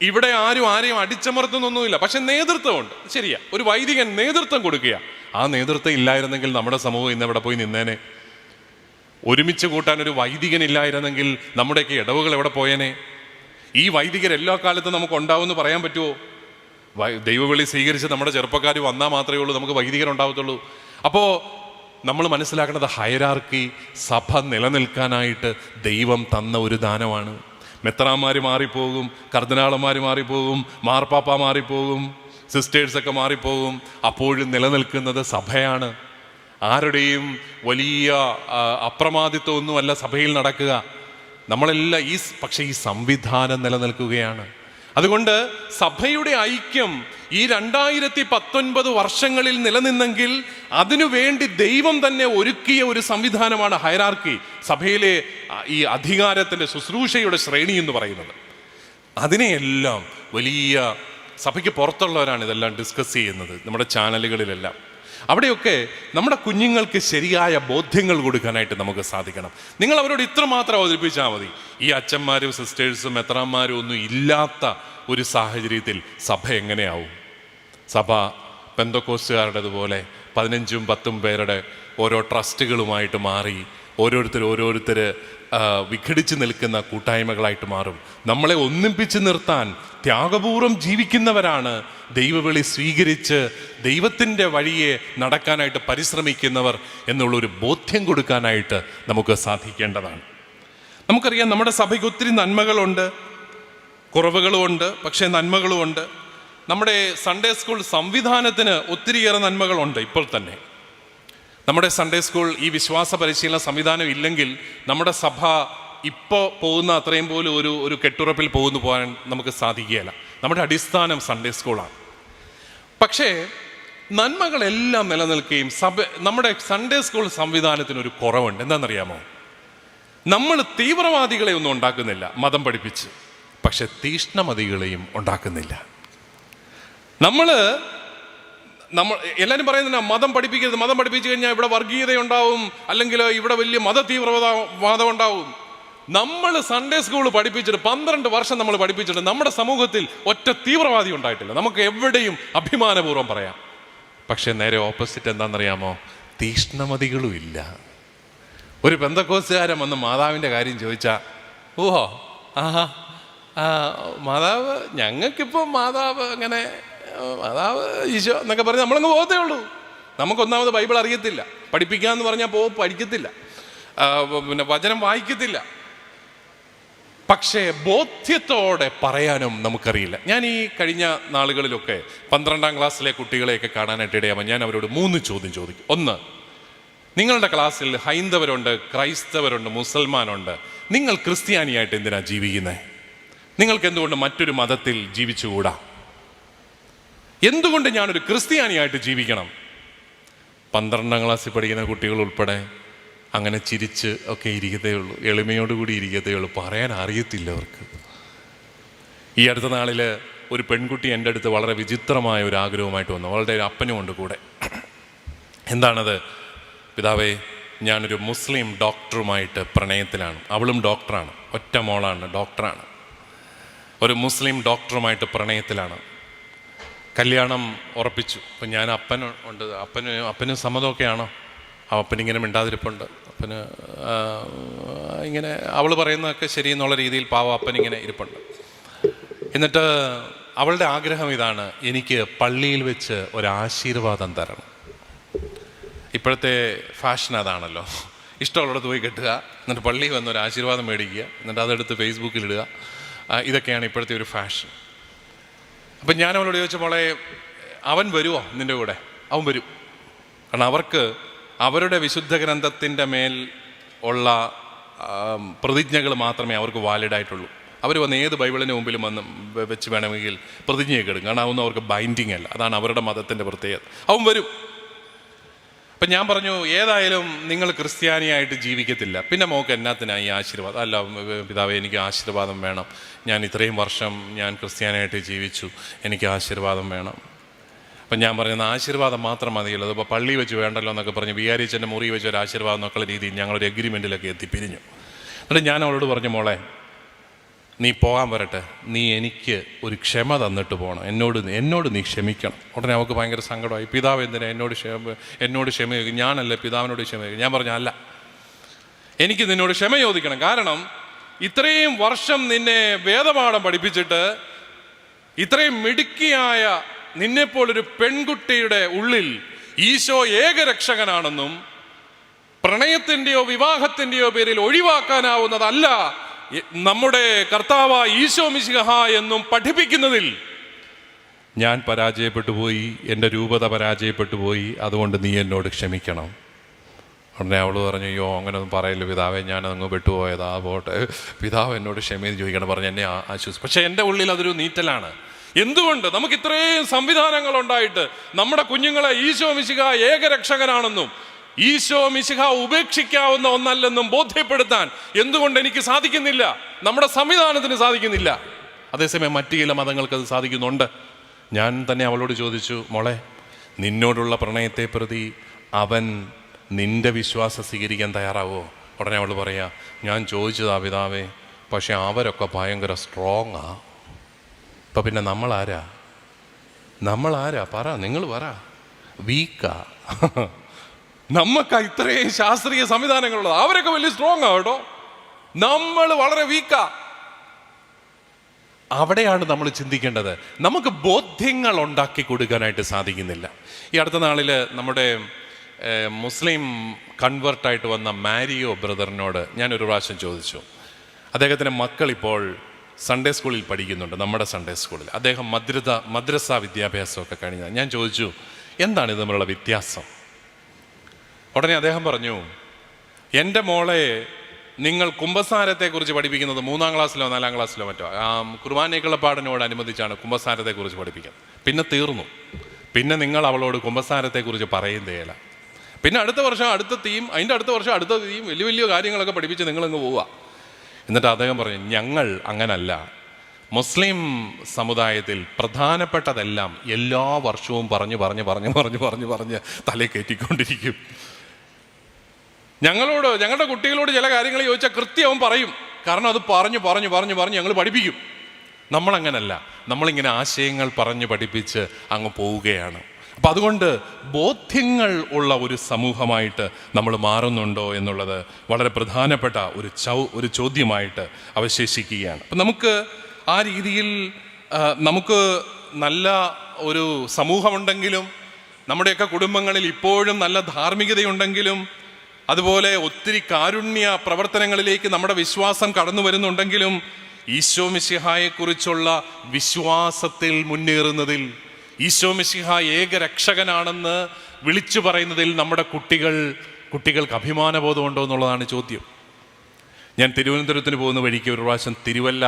ഇവിടെ ആരെയും അടിച്ചമർത്തുന്നൊന്നുമില്ല. പക്ഷെ നേതൃത്വമുണ്ട്. ശരിയാ, ഒരു വൈദികൻ നേതൃത്വം കൊടുക്കുക. ആ നേതൃത്വം ഇല്ലായിരുന്നെങ്കിൽ നമ്മുടെ സമൂഹം ഇന്ന് എവിടെ പോയി നിന്നേനെ? ഒരുമിച്ച് കൂട്ടാൻ ഒരു വൈദികൻ ഇല്ലായിരുന്നെങ്കിൽ നമ്മുടെയൊക്കെ ഇടവുകൾ എവിടെ പോയേനെ? ഈ വൈദികർ എല്ലാ കാലത്തും നമുക്ക് ഉണ്ടാവുമെന്ന് പറയാൻ പറ്റുമോ? ദൈവവിളി സ്വീകരിച്ച് നമ്മുടെ ചെറുപ്പക്കാർ വന്നാൽ മാത്രമേ ഉള്ളൂ നമുക്ക് വൈദികരുണ്ടാവത്തുള്ളൂ. അപ്പോൾ നമ്മൾ മനസ്സിലാക്കേണ്ടത്, ഹയരാർക്കി സഭ നിലനിൽക്കാനായിട്ട് ദൈവം തന്ന ഒരു ദാനമാണ്. മെത്രാന്മാർ മാറിപ്പോകും, കർദിനാളന്മാർ മാറിപ്പോകും, മാർപ്പാപ്പ മാറിപ്പോകും, സിസ്റ്റേഴ്സൊക്കെ മാറിപ്പോകും. അപ്പോഴും നിലനിൽക്കുന്നത് സഭയാണ്. ആരുടെയും വലിയ അപ്രമാദിത്വമൊന്നുമല്ല സഭയിൽ നടക്കുക. നമ്മളെല്ലാം പക്ഷേ ഈ സംവിധാനം നിലനിൽക്കുകയാണ്. അതുകൊണ്ട് സഭയുടെ ഐക്യം ഈ 2019 വർഷങ്ങളിൽ നിലനിന്നെങ്കിൽ അതിനു വേണ്ടി ദൈവം തന്നെ ഒരുക്കിയ ഒരു സംവിധാനമാണ് ഹയരാർക്കി, സഭയിലെ ഈ അധികാരത്തിൻ്റെ ശുശ്രൂഷയുടെ ശ്രേണി എന്ന് പറയുന്നത്. അതിനെയെല്ലാം വലിയ സഭയ്ക്ക് പുറത്തുള്ളവരാണ് ഇതെല്ലാം ഡിസ്കസ് ചെയ്യുന്നത്, നമ്മുടെ ചാനലുകളിലെല്ലാം. അവിടെയൊക്കെ നമ്മുടെ കുഞ്ഞുങ്ങൾക്ക് ശരിയായ ബോധ്യങ്ങൾ കൊടുക്കാനായിട്ട് നമുക്ക് സാധിക്കണം. നിങ്ങൾ അവരോട് ഇത്രമാത്രം അവതരിപ്പിച്ചാൽ മതി. ഈ അച്ഛന്മാരും സിസ്റ്റേഴ്സും മെത്രാന്മാരും ഒന്നും ഇല്ലാത്ത ഒരു സാഹചര്യത്തിൽ സഭ എങ്ങനെയാവും? സഭ പെന്തക്കോസ്തുകാരുടേതുപോലെ 15-10 പേരുടെ ഓരോ ട്രസ്റ്റുകളുമായിട്ട് മാറി ഓരോരുത്തർ വിഘടിച്ച് നിൽക്കുന്ന കൂട്ടായ്മകളായിട്ട് മാറും. നമ്മളെ ഒന്നിപ്പിച്ച് നിർത്താൻ ത്യാഗപൂർവം ജീവിക്കുന്നവരാണ് ദൈവവിളി സ്വീകരിച്ച് ദൈവത്തിൻ്റെ വഴിയെ നടക്കാനായിട്ട് പരിശ്രമിക്കുന്നവർ എന്നുള്ളൊരു ബോധ്യം കൊടുക്കാനായിട്ട് നമുക്ക് സാധിക്കേണ്ടതാണ്. നമുക്കറിയാം, നമ്മുടെ സഭയ്ക്ക് ഒത്തിരി നന്മകളുണ്ട്, കുറവുകളുമുണ്ട്, പക്ഷേ നന്മകളുമുണ്ട്. നമ്മുടെ സൺഡേ സ്കൂൾ സംവിധാനത്തിന് ഒത്തിരിയേറെ നന്മകളുണ്ട്. ഇപ്പോൾ തന്നെ നമ്മുടെ സൺഡേ സ്കൂൾ ഈ വിശ്വാസ പരിശീലന സംവിധാനം ഇല്ലെങ്കിൽ നമ്മുടെ സഭ ഇപ്പോൾ പോകുന്ന അത്രയും പോലും ഒരു കെട്ടുറപ്പിൽ പോകാൻ നമുക്ക് സാധിക്കുകയില്ല. നമ്മുടെ അടിസ്ഥാനം സൺഡേ സ്കൂളാണ്. പക്ഷേ നന്മകളെല്ലാം നിലനിൽക്കുകയും നമ്മുടെ സൺഡേ സ്കൂൾ സംവിധാനത്തിനൊരു കുറവുണ്ട്. എന്താണെന്നറിയാമോ? നമ്മൾ തീവ്രവാദികളെ ഒന്നും ഉണ്ടാക്കുന്നില്ല മതം പഠിപ്പിച്ച്, പക്ഷെ തീഷ്ണമതികളെയും ഉണ്ടാക്കുന്നില്ല. നമ്മൾ എല്ലാവരും പറയുന്നില്ല മതം പഠിപ്പിക്കരുത്, മതം പഠിപ്പിച്ചു കഴിഞ്ഞാൽ ഇവിടെ വർഗീയതയുണ്ടാവും, അല്ലെങ്കിൽ ഇവിടെ വലിയ തീവ്രവാദം ഉണ്ടാവും. നമ്മൾ സൺഡേ സ്കൂൾ പഠിപ്പിച്ചിട്ട് 12 വർഷം നമ്മൾ പഠിപ്പിച്ചിട്ട് നമ്മുടെ സമൂഹത്തിൽ ഒറ്റ തീവ്രവാദി ഉണ്ടായിട്ടില്ല. നമുക്ക് എവിടെയും അഭിമാനപൂർവ്വം പറയാം. പക്ഷെ നേരെ ഓപ്പോസിറ്റ് എന്താണെന്നറിയാമോ? തീഷ്ണമതികളും ഇല്ല. ഒരു പെന്തക്കോസ്തുകാരൻ വന്ന് മാതാവിൻ്റെ കാര്യം ചോദിച്ചാൽ, ഓഹോ മാതാവ്, ഞങ്ങൾക്കിപ്പോൾ മാതാവ് അങ്ങനെ മാതാവ് ഈശോ എന്നൊക്കെ പറഞ്ഞ് നമ്മളങ്ങ് പോകത്തേ ഉള്ളൂ. നമുക്കൊന്നാമത് ബൈബിൾ അറിയത്തില്ല, പഠിപ്പിക്കാമെന്ന് പറഞ്ഞാൽ പഠിക്കത്തില്ല, പിന്നെ വചനം വായിക്കത്തില്ല. പക്ഷേ ബോധ്യത്തോടെ പറയാനും നമുക്കറിയില്ല. ഞാൻ ഈ കഴിഞ്ഞ നാളുകളിലൊക്കെ 12ാം ക്ലാസ്സിലെ കുട്ടികളെയൊക്കെ കാണാനായിട്ട് ഇടയാകുമ്പോൾ ഞാൻ അവരോട് 3 ചോദ്യം ചോദിക്കും. ഒന്ന്, നിങ്ങളുടെ ക്ലാസ്സിൽ ഹൈന്ദവരുണ്ട്, ക്രൈസ്തവരുണ്ട്, മുസൽമാനുണ്ട്. നിങ്ങൾ ക്രിസ്ത്യാനിയായിട്ട് എന്തിനാ ജീവിക്കുന്നത്? നിങ്ങൾക്ക് എന്തുകൊണ്ട് മറ്റൊരു മതത്തിൽ ജീവിച്ചുകൂടാ? എന്തുകൊണ്ട് ഞാനൊരു ക്രിസ്ത്യാനിയായിട്ട് ജീവിക്കണം? 12ാം ക്ലാസ്സിൽ പഠിക്കുന്ന കുട്ടികൾ ഉൾപ്പെടെ അങ്ങനെ ചിരിച്ച് ഒക്കെ ഇരിക്കത്തേ ഉള്ളൂ, എളിമയോടുകൂടി ഇരിക്കത്തേ ഉള്ളൂ. പറയാൻ അറിയത്തില്ല അവർക്ക്. ഈ അടുത്ത നാളിൽ ഒരു പെൺകുട്ടി എൻ്റെ അടുത്ത് വളരെ വിചിത്രമായ ഒരു ആഗ്രഹവുമായിട്ട് വന്നു. അവളുടെ ഒരു അപ്പനുമുണ്ട് കൂടെ. എന്താണത്? പിതാവേ, ഞാനൊരു മുസ്ലിം ഡോക്ടറുമായിട്ട് പ്രണയത്തിലാണ്. അവളും ഡോക്ടറാണ്, ഒറ്റ മോളാണ്, ഡോക്ടറാണ്. ഒരു മുസ്ലിം ഡോക്ടറുമായിട്ട് പ്രണയത്തിലാണ്. കല്യാണം ഉറപ്പിച്ചു. അപ്പം ഞാൻ അപ്പനുണ്ട്, അപ്പന് സമ്മതമൊക്കെയാണോ? അപ്പനിങ്ങനെ മിണ്ടാതിരിപ്പുണ്ട്. അപ്പന് ഇങ്ങനെ അവൾ പറയുന്നതൊക്കെ ശരിയെന്നുള്ള രീതിയിൽ പാവം അപ്പനിങ്ങനെ ഇരിപ്പുണ്ട്. എന്നിട്ട് അവളുടെ ആഗ്രഹം ഇതാണ്, എനിക്ക് പള്ളിയിൽ വെച്ച് ഒരാശീർവാദം തരണം. ഇപ്പോഴത്തെ ഫാഷൻ അതാണല്ലോ, ഇഷ്ടമുള്ളിടത്ത് പോയി കെട്ടുക, എന്നിട്ട് പള്ളിയിൽ വന്ന് ഒരു ആശീർവാദം മേടിക്കുക, എന്നിട്ട് അതെടുത്ത് ഫേസ്ബുക്കിൽ ഇടുക. ഇതൊക്കെയാണ് ഇപ്പോഴത്തെ ഒരു ഫാഷൻ. അപ്പം ഞാൻ അവളോട് ചോദിച്ച, മോളെ അവൻ വരുമോ നിൻ്റെ കൂടെ? അവൻ വരും. കാരണം അവർക്ക് അവരുടെ വിശുദ്ധ ഗ്രന്ഥത്തിൻ്റെ മേൽ ഉള്ള പ്രതിജ്ഞകൾ മാത്രമേ അവർക്ക് വാലിഡായിട്ടുള്ളൂ. അവർ വന്ന് ഏത് ബൈബിളിന് മുമ്പിലും വന്ന് വെച്ച് വേണമെങ്കിൽ പ്രതിജ്ഞയൊക്കെ എടുക്കും. കാരണം അതൊന്നും അവർക്ക് ബൈൻഡിങ് അല്ല. അതാണ് അവരുടെ മതത്തിൻ്റെ പ്രത്യേകത. അവൻ വരും. അപ്പം ഞാൻ പറഞ്ഞു, ഏതായാലും നിങ്ങൾ ക്രിസ്ത്യാനിയായിട്ട് ജീവിക്കത്തില്ല, പിന്നെ മോക്ക് എന്നാത്തിനായി ഈ ആശീർവാദം? അല്ല പിതാവേ, എനിക്ക് ആശീർവാദം വേണം. ഞാൻ ഇത്രയും വർഷം ഞാൻ ക്രിസ്ത്യാനിയായിട്ട് ജീവിച്ചു, എനിക്ക് ആശീർവാദം വേണം. അപ്പം ഞാൻ പറയുന്നത് ആശീർവാദം മാത്രം മതിയല്ലോ, അതിപ്പോൾ പള്ളി വെച്ച് വേണ്ടല്ലോ എന്നൊക്കെ പറഞ്ഞ് വികാരിച്ചൻ്റെ മുറി വെച്ച് ഒരു ആശീർവാദം എന്നൊക്കെയുള്ള രീതിയിൽ ഞങ്ങളൊരു എഗ്രിമെൻറ്റിലൊക്കെ എത്തിപ്പിരിഞ്ഞു. എന്നിട്ട് ഞാൻ അവളോട് പറഞ്ഞു, മോളെ നീ പോകാൻ വരട്ടെ, നീ എനിക്ക് ഒരു ക്ഷമ തന്നിട്ട് പോകണം, എന്നോട് നീ ക്ഷമിക്കണം. ഉടനെ അവൾക്ക് ഭയങ്കര സങ്കടമായി. പിതാവ് എന്തിനാ എന്നോട് ക്ഷമ ചോദിക്കും? ഞാനല്ലേ പിതാവിനോട് ക്ഷമ ചോദിക്കും? ഞാൻ പറഞ്ഞു, അല്ല, എനിക്ക് നിന്നോട് ക്ഷമ ചോദിക്കണം. കാരണം ഇത്രയും വർഷം നിന്നെ വേദപാഠം പഠിപ്പിച്ചിട്ട് ഇത്രയും മിടുക്കിയായ നിന്നെപ്പോലൊരു പെൺകുട്ടിയുടെ ഉള്ളിൽ ഈശോ ഏകരക്ഷകനാണെന്നും പ്രണയത്തിൻ്റെയോ വിവാഹത്തിൻ്റെയോ പേരിൽ ഒഴിവാക്കാനാവുന്നതല്ല നമ്മുടെ കർത്താവ് ഈശോ മിശിഹ എന്നും പഠിപ്പിക്കുന്നതിൽ ഞാൻ പരാജയപ്പെട്ടു പോയി, എൻ്റെ രൂപത പരാജയപ്പെട്ടു പോയി, അതുകൊണ്ട് നീ എന്നോട് ക്ഷമിക്കണം. ഉടനെ അവൾ പറഞ്ഞു, അയ്യോ അങ്ങനെയൊന്നും പറയില്ല പിതാവേ, ഞാനങ്ങ് വിട്ടുപോയതാ, പോട്ടെ, പിതാവ് എന്നോട് ക്ഷമയെന്ന് ചോദിക്കണം പറഞ്ഞ് എന്നെ ആശ്വസിച്ചു. പക്ഷെ എൻ്റെ ഉള്ളിൽ അതൊരു നീറ്റലാണ്. എന്തുകൊണ്ട്? നമുക്ക് ഇത്രയും സംവിധാനങ്ങൾ ഉണ്ടായിട്ട് നമ്മുടെ കുഞ്ഞുങ്ങളെ ഈശോ മിശിഹ ഏകരക്ഷകനാണെന്നും ഈശോ മിശിഹ ഉപേക്ഷിക്കാവുന്ന ഒന്നല്ലെന്നും ബോധ്യപ്പെടുത്താൻ എന്തുകൊണ്ട് എനിക്ക് സാധിക്കുന്നില്ല? നമ്മുടെ സംവിധാനത്തിന് സാധിക്കുന്നില്ല. അതേസമയം മറ്റു ചില മതങ്ങൾക്ക് അത് സാധിക്കുന്നുണ്ട്. ഞാൻ തന്നെ അവളോട് ചോദിച്ചു, മോളെ നിന്നോടുള്ള പ്രണയത്തെ പ്രതി അവൻ നിന്റെ വിശ്വാസം സ്വീകരിക്കാൻ തയ്യാറാവോ? ഉടനെ അവൾ പറയാ, ഞാൻ ചോദിച്ചതാ പിതാവേ, പക്ഷെ അവരൊക്കെ ഭയങ്കര സ്ട്രോങ്ങാ. ഇപ്പം പിന്നെ നമ്മളാരാ പറ, നിങ്ങൾ പറ. വീക്കാ. നമുക്ക് ഇത്രയും ശാസ്ത്രീയ സംവിധാനങ്ങളുള്ളത്, അവരൊക്കെ വലിയ സ്ട്രോങ് ആ കേട്ടോ, നമ്മൾ വളരെ വീക്കാ. അവിടെയാണ് നമ്മൾ ചിന്തിക്കേണ്ടത്. നമുക്ക് ബോധ്യങ്ങൾ ഉണ്ടാക്കി കൊടുക്കാനായിട്ട് സാധിക്കുന്നില്ല. ഈ അടുത്ത നാളിൽ നമ്മുടെ മുസ്ലിം കൺവേർട്ടായിട്ട് വന്ന മാരിയോ ബ്രദറിനോട് ഞാനൊരു പ്രാവശ്യം ചോദിച്ചു. അദ്ദേഹത്തിൻ്റെ മക്കൾ ഇപ്പോൾ സൺഡേ സ്കൂളിൽ പഠിക്കുന്നുണ്ട്, നമ്മുടെ സൺഡേ സ്കൂളിൽ. അദ്ദേഹം മദ്രസ വിദ്യാഭ്യാസമൊക്കെ കഴിഞ്ഞ. ഞാൻ ചോദിച്ചു, എന്താണ് ഇത് തമ്മിലുള്ള വ്യത്യാസം? ഉടനെ അദ്ദേഹം പറഞ്ഞു, എൻ്റെ മോളെ നിങ്ങൾ കുമ്പസാരത്തെക്കുറിച്ച് പഠിപ്പിക്കുന്നത് 3-ാം ക്ലാസ്സിലോ 4-ാം ക്ലാസ്സിലോ മറ്റോ, കുർബാനയ്ക്കുള്ള പാടിനോടനുബന്ധിച്ചാണ് കുമ്പസാരത്തെക്കുറിച്ച് പഠിപ്പിക്കുന്നത്. പിന്നെ തീർന്നു. പിന്നെ നിങ്ങൾ അവളോട് കുമ്പസാരത്തെക്കുറിച്ച് പറയുന്നതേല. പിന്നെ അടുത്ത വർഷം അടുത്ത തീം, അതിൻ്റെ അടുത്ത വർഷം അടുത്ത തീം, വലിയ വലിയ കാര്യങ്ങളൊക്കെ പഠിപ്പിച്ച് നിങ്ങളങ്ങ് പോവുക. എന്നിട്ട് അദ്ദേഹം പറഞ്ഞു, ഞങ്ങൾ അങ്ങനല്ല. മുസ്ലിം സമുദായത്തിൽ പ്രധാനപ്പെട്ടതെല്ലാം എല്ലാ വർഷവും പറഞ്ഞ് തലേ കയറ്റിക്കൊണ്ടിരിക്കും. ഞങ്ങളുടെ കുട്ടികളോട് ചില കാര്യങ്ങൾ ചോദിച്ചാൽ കൃത്യവും പറയും. കാരണം അത് പറഞ്ഞ് ഞങ്ങൾ പഠിപ്പിക്കും. നമ്മളങ്ങനല്ല. നമ്മളിങ്ങനെ ആശയങ്ങൾ പറഞ്ഞ് പഠിപ്പിച്ച് അങ്ങ് പോവുകയാണ്. അപ്പം അതുകൊണ്ട് ബോധ്യങ്ങൾ ഉള്ള ഒരു സമൂഹമായിട്ട് നമ്മൾ മാറുന്നുണ്ടോ എന്നുള്ളത് വളരെ പ്രധാനപ്പെട്ട ഒരു ചോദ്യമായിട്ട് അവശേഷിക്കുകയാണ്. അപ്പം നമുക്ക് ആ രീതിയിൽ നമുക്ക് നല്ല ഒരു സമൂഹമുണ്ടെങ്കിലും, നമ്മുടെയൊക്കെ കുടുംബങ്ങളിൽ ഇപ്പോഴും നല്ല ധാർമ്മികതയുണ്ടെങ്കിലും, അതുപോലെ ഒത്തിരി കാരുണ്യ പ്രവർത്തനങ്ങളിലേക്ക് നമ്മുടെ വിശ്വാസം കടന്നു വരുന്നുണ്ടെങ്കിലും, ഈശോ മിശിഹായെക്കുറിച്ചുള്ള വിശ്വാസത്തിൽ മുന്നേറുന്നതിൽ, ഈശോ മിശിഹ ഏക രക്ഷകനാണെന്ന് വിളിച്ചു പറയുന്നതിൽ നമ്മുടെ കുട്ടികൾക്ക് അഭിമാനബോധമുണ്ടോ എന്നുള്ളതാണ് ചോദ്യം. ഞാൻ തിരുവനന്തപുരത്തിന് പോകുന്ന വഴിക്ക് ഒരു പ്രാവശ്യം തിരുവല്ല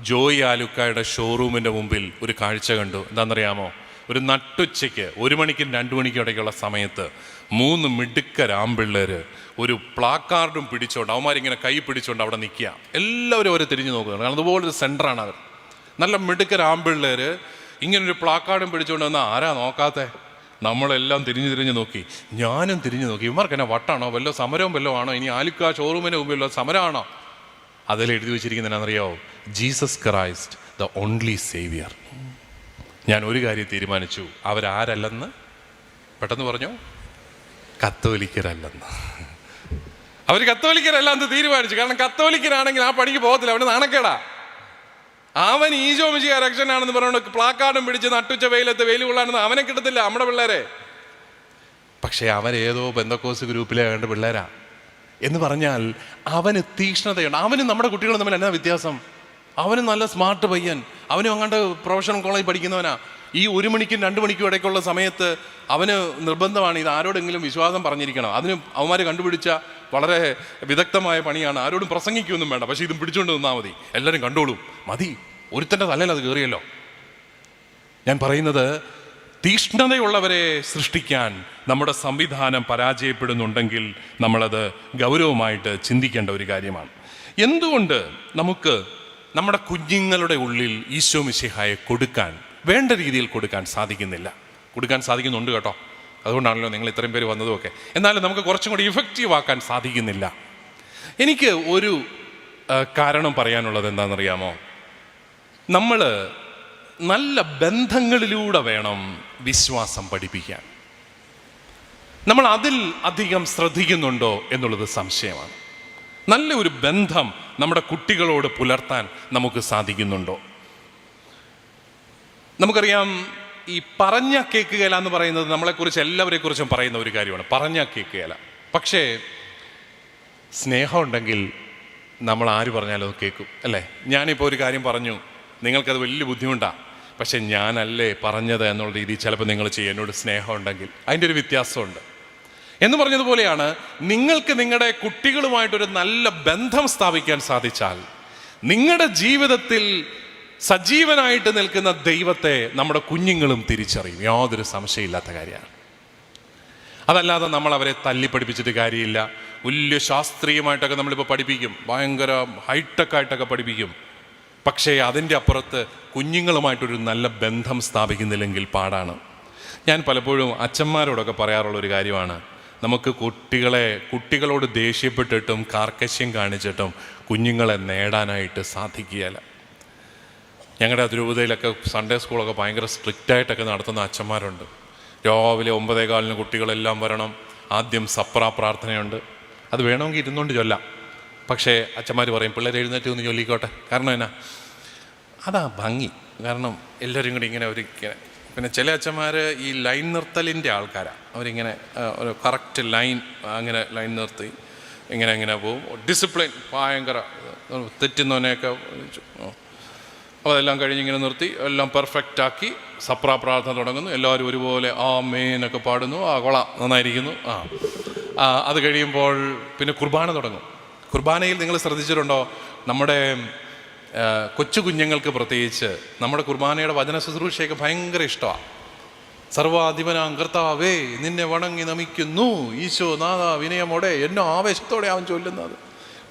ജോയി ആലുക്കായുടെ ഷോറൂമിൻ്റെ മുമ്പിൽ ഒരു കാഴ്ച കണ്ടു. എന്താണെന്നറിയാമോ? ഒരു നട്ടുച്ചയ്ക്ക് 1 മണിക്കും 2 മണിക്കും ഇടയ്ക്കുള്ള സമയത്ത് 3 മിടുക്കരാമ്പിള്ളേർ ഒരു പ്ലാക്കാർഡും പിടിച്ചോണ്ട്, അവന്മാരിങ്ങനെ കൈ പിടിച്ചോണ്ട് അവിടെ നിൽക്കുക. എല്ലാവരും അവർ തിരിഞ്ഞു നോക്കുകയാണ്. കാരണം അതുപോലൊരു സെൻറ്ററാണ് അവർ. നല്ല മിടുക്കരാമ്പിള്ളേർ ഇങ്ങനൊരു പ്ലാക്കാർഡും പിടിച്ചുകൊണ്ട് വന്നാൽ ആരാ നോക്കാത്തെ? നമ്മളെല്ലാം തിരിഞ്ഞു നോക്കി. ഞാനും തിരിഞ്ഞു നോക്കി. ഇവർക്ക് എന്നെ വട്ടാണോ, വല്ലോ സമരവും വല്ലോ ആണോ, ഇനി ആലുക്ക ഷോറൂമിന് മുമ്പിലോ സമരമാണോ? അതിൽ എഴുതി വെച്ചിരിക്കുന്നത് എന്നാണെന്നറിയാമോ? Jesus Christ the only saviour. ഞാൻ ഒരു കാര്യം തീരുമാനിച്ചു, അവരാരല്ലെന്ന്. പെട്ടെന്ന് പറഞ്ഞു, കത്തോലിക്കരല്ലെന്ന്. അവർ കത്തോലിക്കരല്ല എന്ന് തീരുമാനിച്ചു. കാരണം കത്തോലിക്കരാണെങ്കിൽ ആ പണിക്ക് പോകത്തില്ല, അവന് നാണക്കേടാ. അവൻ ഈശോ മിശിഹ രക്ഷകനാണെന്ന് പറഞ്ഞുകൊണ്ട് പ്ലാക്കാർഡും പിടിച്ച് നട്ടുച്ച വെയിലത്ത് വെയിൽ കൊള്ളാണെന്ന് അവനെ കിട്ടത്തില്ല, നമ്മുടെ പിള്ളേരെ. പക്ഷേ അവരേതോ പെന്തക്കോസ് ഗ്രൂപ്പിലെ വേണ്ട പിള്ളേരാ എന്ന് പറഞ്ഞാൽ അവന് തീക്ഷ്ണതയുണ്ട്. അവനും നമ്മുടെ കുട്ടികളും തമ്മിൽ എന്നാ വ്യത്യാസം? അവനും നല്ല സ്മാർട്ട് പയ്യൻ, അവനും അങ്ങോട്ട് പ്രൊഫഷണൽ കോളേജ് പഠിക്കുന്നവനാ. ഈ 1 മണിക്കും 2 മണിക്കും ഇടയ്ക്കുള്ള സമയത്ത് അവന് നിർബന്ധമാണ് ഇത് ആരോടെങ്കിലും വിശ്വാസം പറഞ്ഞിരിക്കണം. അതിന് അവന്മാർ കണ്ടുപിടിച്ച വളരെ വിദഗ്ധമായ പണിയാണ്. ആരോടും പ്രസംഗിക്കൊന്നും വേണ്ട, പക്ഷെ ഇതും പിടിച്ചുകൊണ്ട് നിന്നാൽ മതി, എല്ലാവരും കണ്ടോളും, മതി. ഒരുത്തൻ്റെ തലയിൽ അത് കയറിയല്ലോ. ഞാൻ പറയുന്നത്, തീക്ഷ്ണതയുള്ളവരെ സൃഷ്ടിക്കാൻ നമ്മുടെ സംവിധാനം പരാജയപ്പെടുന്നുണ്ടെങ്കിൽ നമ്മളത് ഗൗരവമായിട്ട് ചിന്തിക്കേണ്ട ഒരു കാര്യമാണ്. എന്തുകൊണ്ട് നമുക്ക് നമ്മുടെ കുഞ്ഞുങ്ങളുടെ ഉള്ളിൽ ഈശോ മിശിഹായെ വേണ്ട രീതിയിൽ കൊടുക്കാൻ സാധിക്കുന്നില്ല? കൊടുക്കാൻ സാധിക്കുന്നുണ്ട് കേട്ടോ, അതുകൊണ്ടാണല്ലോ നിങ്ങൾ ഇത്രയും പേര് വന്നതുമൊക്കെ. എന്നാലും നമുക്ക് കുറച്ചും കൂടി ഇഫക്റ്റീവ് ആക്കാൻ സാധിക്കുന്നില്ല. എനിക്ക് ഒരു കാരണം പറയാനുള്ളത് എന്താണെന്നറിയാമോ? നമ്മൾ നല്ല ബന്ധങ്ങളിലൂടെ വേണം വിശ്വാസം പഠിപ്പിക്കാൻ. നമ്മൾ അതിൽ അധികം ശ്രദ്ധിക്കുന്നുണ്ടോ എന്നുള്ളത് സംശയമാണ്. നല്ല ഒരു ബന്ധം നമ്മുടെ കുട്ടികളോട് പുലർത്താൻ നമുക്ക് സാധിക്കുന്നുണ്ടോ? നമുക്കറിയാം, ഈ പറഞ്ഞ കേൾക്കുകയില്ല എന്ന് പറയുന്നത് നമ്മളെക്കുറിച്ച് എല്ലാവരെക്കുറിച്ചും പറയുന്ന ഒരു കാര്യമാണ്. പറഞ്ഞ കേൾക്കുകയില്ല. പക്ഷേ സ്നേഹം ഉണ്ടെങ്കിൽ നമ്മൾ ആര് പറഞ്ഞാലും അത് കേൾക്കും, അല്ലേ? ഞാനിപ്പോൾ ഒരു കാര്യം പറഞ്ഞു, നിങ്ങൾക്കത് വലിയ ബുദ്ധിമുട്ടാണ്, പക്ഷെ ഞാനല്ലേ പറഞ്ഞത് എന്നുള്ള രീതിയിൽ ചിലപ്പോൾ നിങ്ങൾ ചെയ്യും. എന്നോട് സ്നേഹം ഉണ്ടെങ്കിൽ അതിൻ്റെ ഒരു വ്യത്യാസമുണ്ട് എന്ന് പറഞ്ഞതുപോലെയാണ്. നിങ്ങൾക്ക് നിങ്ങളുടെ കുട്ടികളുമായിട്ടൊരു നല്ല ബന്ധം സ്ഥാപിക്കാൻ സാധിച്ചാൽ നിങ്ങളുടെ ജീവിതത്തിൽ സജീവനായിട്ട് നിൽക്കുന്ന ദൈവത്തെ നമ്മുടെ കുഞ്ഞുങ്ങളും തിരിച്ചറിയും. യാതൊരു സംശയമില്ലാത്ത കാര്യമാണ്. അതല്ലാതെ നമ്മൾ അവരെ തല്ലി പഠിപ്പിച്ചിട്ട് കാര്യമില്ല. വലിയ ശാസ്ത്രീയമായിട്ടൊക്കെ നമ്മളിപ്പോൾ പഠിപ്പിക്കും, ഭയങ്കര ഹൈടെക്കായിട്ടൊക്കെ പഠിപ്പിക്കും. പക്ഷേ അതിൻ്റെ അപ്പുറത്ത് കുഞ്ഞുങ്ങളുമായിട്ടൊരു നല്ല ബന്ധം സ്ഥാപിക്കുന്നില്ലെങ്കിൽ പാടാണ്. ഞാൻ പലപ്പോഴും അച്ഛന്മാരോടൊക്കെ പറയാറുള്ളൊരു കാര്യമാണ്, നമുക്ക് കുട്ടികളോട് ദേഷ്യപ്പെട്ടിട്ടും കാർക്കശ്യം കാണിച്ചിട്ടും കുഞ്ഞുങ്ങളെ നേടാനായിട്ട് സാധിക്കുകയില്ല. ഞങ്ങളുടെ അതിരൂപതയിലൊക്കെ സൺഡേ സ്കൂളൊക്കെ ഭയങ്കര സ്ട്രിക്റ്റായിട്ടൊക്കെ നടത്തുന്ന അച്ഛന്മാരുണ്ട്. രാവിലെ 9:15 കുട്ടികളെല്ലാം വരണം. ആദ്യം സപ്ര പ്രാർത്ഥനയുണ്ട്. അത് വേണമെങ്കിൽ ഇരുന്നുകൊണ്ട് ചൊല്ലാം. പക്ഷേ അച്ഛന്മാർ പറയും പിള്ളേർ എഴുന്നേറ്റ് ഒന്ന് ചൊല്ലിക്കോട്ടെ. കാരണം എന്നാ, അതാ ഭംഗി. കാരണം എല്ലാവരും കൂടി ഇങ്ങനെ പിന്നെ ചില അച്ഛന്മാർ ഈ ലൈൻ നിർത്തലിൻ്റെ ആൾക്കാരാണ്. അവരിങ്ങനെ ഒരു കറക്റ്റ് ലൈൻ ലൈൻ നിർത്തി ഇങ്ങനെ പോവും. ഡിസിപ്ലിൻ ഭയങ്കര, തെറ്റുന്നവനെയൊക്കെ അപ്പോൾ അതെല്ലാം കഴിഞ്ഞ് ഇങ്ങനെ നിർത്തി എല്ലാം പെർഫെക്റ്റാക്കി സപ്ര പ്രാർത്ഥന തുടങ്ങുന്നു. എല്ലാവരും ഒരുപോലെ ആമേനൊക്കെ പാടുന്നു. കൊള്ളാം, നന്നായിരിക്കുന്നു. അത് കഴിയുമ്പോൾ പിന്നെ കുർബാന തുടങ്ങും. കുർബാനയിൽ നിങ്ങൾ ശ്രദ്ധിച്ചിട്ടുണ്ടോ, നമ്മുടെ കൊച്ചു കുഞ്ഞുങ്ങൾക്ക് പ്രത്യേകിച്ച് നമ്മുടെ കുർബാനയുടെ വചന ശുശ്രൂഷയൊക്കെ ഭയങ്കര ഇഷ്ടമാണ്. സർവാധിപനാം കർത്താവേ നിന്നെ വണങ്ങി നമിക്കുന്നു ഈശോ നാഥ വിനയമോടെ എന്നോ ആവേശത്തോടെ അവൻ ചൊല്ലുന്നത്.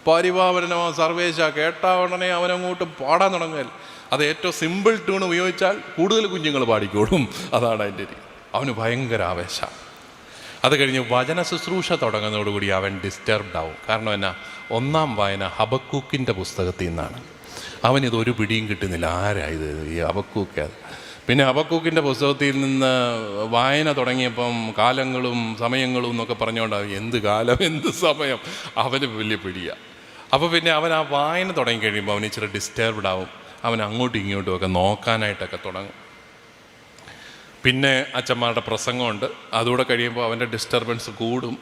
പരിപാവനോ സർവേശ കേട്ടാ ഉടനെ അവനങ്ങോട്ട് പാടാൻ തുടങ്ങൽ. അത് ഏറ്റവും സിമ്പിൾ ട്യൂൺ ഉപയോഗിച്ചാൽ കൂടുതൽ കുഞ്ഞുങ്ങൾ പാടിക്കോളും. അതാണ് അതിൻ്റെ അവന് ഭയങ്കര ആവേശ. അത് കഴിഞ്ഞ് വചന ശുശ്രൂഷ തുടങ്ങുന്നതോടുകൂടി അവൻ ഡിസ്റ്റർബ്ഡ് ആവും. കാരണം എന്നാ, ഒന്നാം വായന ഹബക്കൂക്കിൻ്റെ പുസ്തകത്തിൽ നിന്നാണ്. അവനിതൊരു പിടിയും കിട്ടുന്നില്ല. ആരായത് ഈ ഹബക്കൂക്ക്? പിന്നെ ഹബക്കൂക്കിൻ്റെ പുസ്തകത്തിൽ നിന്ന് വായന തുടങ്ങിയപ്പം കാലങ്ങളും സമയങ്ങളും എന്നൊക്കെ പറഞ്ഞുകൊണ്ടാവും. എന്ത് കാലം എന്ത് സമയം, അവന് വലിയ പിടിയാണ്. അപ്പോൾ പിന്നെ അവൻ ആ വായന തുടങ്ങി കഴിയുമ്പോൾ അവന് ഇച്ചിരി ഡിസ്റ്റർബ്ഡ് ആവും. അവൻ അങ്ങോട്ടും ഇങ്ങോട്ടും ഒക്കെ നോക്കാനായിട്ടൊക്കെ തുടങ്ങും. പിന്നെ അച്ഛന്മാരുടെ പ്രസംഗമുണ്ട്, അതുകൂടെ കഴിയുമ്പോൾ അവൻ്റെ ഡിസ്റ്റർബൻസ് കൂടും.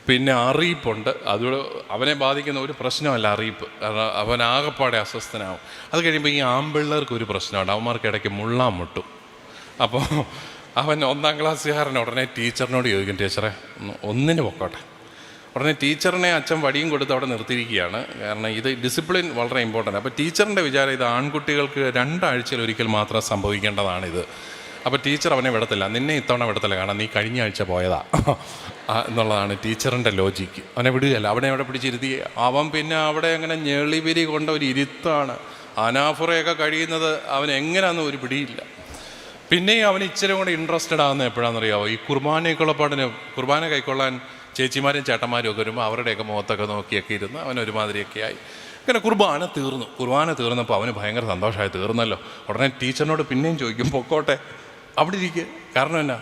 പിന്നെ അറിയിപ്പുണ്ട്, അതുകൂടെ അവനെ ബാധിക്കുന്ന ഒരു പ്രശ്നമല്ല അറിയിപ്പ്. കാരണം അവൻ ആകെപ്പാടെ അസ്വസ്ഥനാവും. അത് കഴിയുമ്പോൾ ഈ ആമ്പിള്ളേർക്ക് ഒരു പ്രശ്നമുണ്ട്, അവന്മാർക്ക് ഇടയ്ക്ക് മുള്ളാൻ മുട്ടും. അപ്പോൾ അവൻ 1-ാം ക്ലാസ്സുകാരൻ ഉടനെ ടീച്ചറിനോട് ചോദിക്കും, ടീച്ചറെ ഒന്നിന് പൊക്കോട്ടെ. ഉടനെ ടീച്ചറിനെ അച്ഛൻ വടിയും കൊടുത്ത് അവിടെ നിർത്തിയിരിക്കുകയാണ്. കാരണം ഇത് ഡിസിപ്ലിൻ വളരെ ഇമ്പോർട്ടൻ്റ്. അപ്പോൾ ടീച്ചറിൻ്റെ വിചാരം ഇത് ആൺകുട്ടികൾക്ക് 2 ആഴ്ചയിൽ ഒരിക്കൽ മാത്രം സംഭവിക്കേണ്ടതാണിത്. അപ്പോൾ ടീച്ചർ അവനെ വിടത്തില്ല. നിന്നെ ഇത്തവണ വിടത്തില്ല, കാരണം നീ കഴിഞ്ഞ ആഴ്ച പോയതാ എന്നുള്ളതാണ് ടീച്ചറിൻ്റെ ലോജിക്ക്. അവനെ വിടുകയല്ല, അവനെ അവിടെ പിടിച്ചിരുത്തി. അവൻ പിന്നെ അവിടെ അങ്ങനെ ഞെളിപിരി കൊണ്ട ഒരു ഇരുത്താണ്. അനാഫുറയൊക്കെ കഴിയുന്നത് അവൻ എങ്ങനെയാണെന്ന് ഒരു പിടിയില്ല. പിന്നെയും അവന് ഇച്ചിരി കൂടെ ഇൻട്രസ്റ്റഡ് ആകുന്നത് എപ്പോഴാണെന്നറിയാമോ, ഈ കുർബാനയൊക്കെയുള്ള പാടിന്. കുർബാന കൈക്കൊള്ളാൻ ചേച്ചിമാരും ചേട്ടന്മാരും ഒക്കെ വരുമ്പോൾ അവരുടെയൊക്കെ മുഖത്തൊക്കെ നോക്കിയൊക്കെ ഇരുന്ന് അവനൊരുമാതിരിയൊക്കെ ആയി. ഇങ്ങനെ കുർബാന തീർന്നപ്പോൾ അവന് ഭയങ്കര സന്തോഷമായി. തീർന്നല്ലോ. ഉടനെ ടീച്ചറിനോട് പിന്നെയും ചോദിക്കും, പൊക്കോട്ടെ അവിടെ ഇരിക്കുക. കാരണം എന്നാ,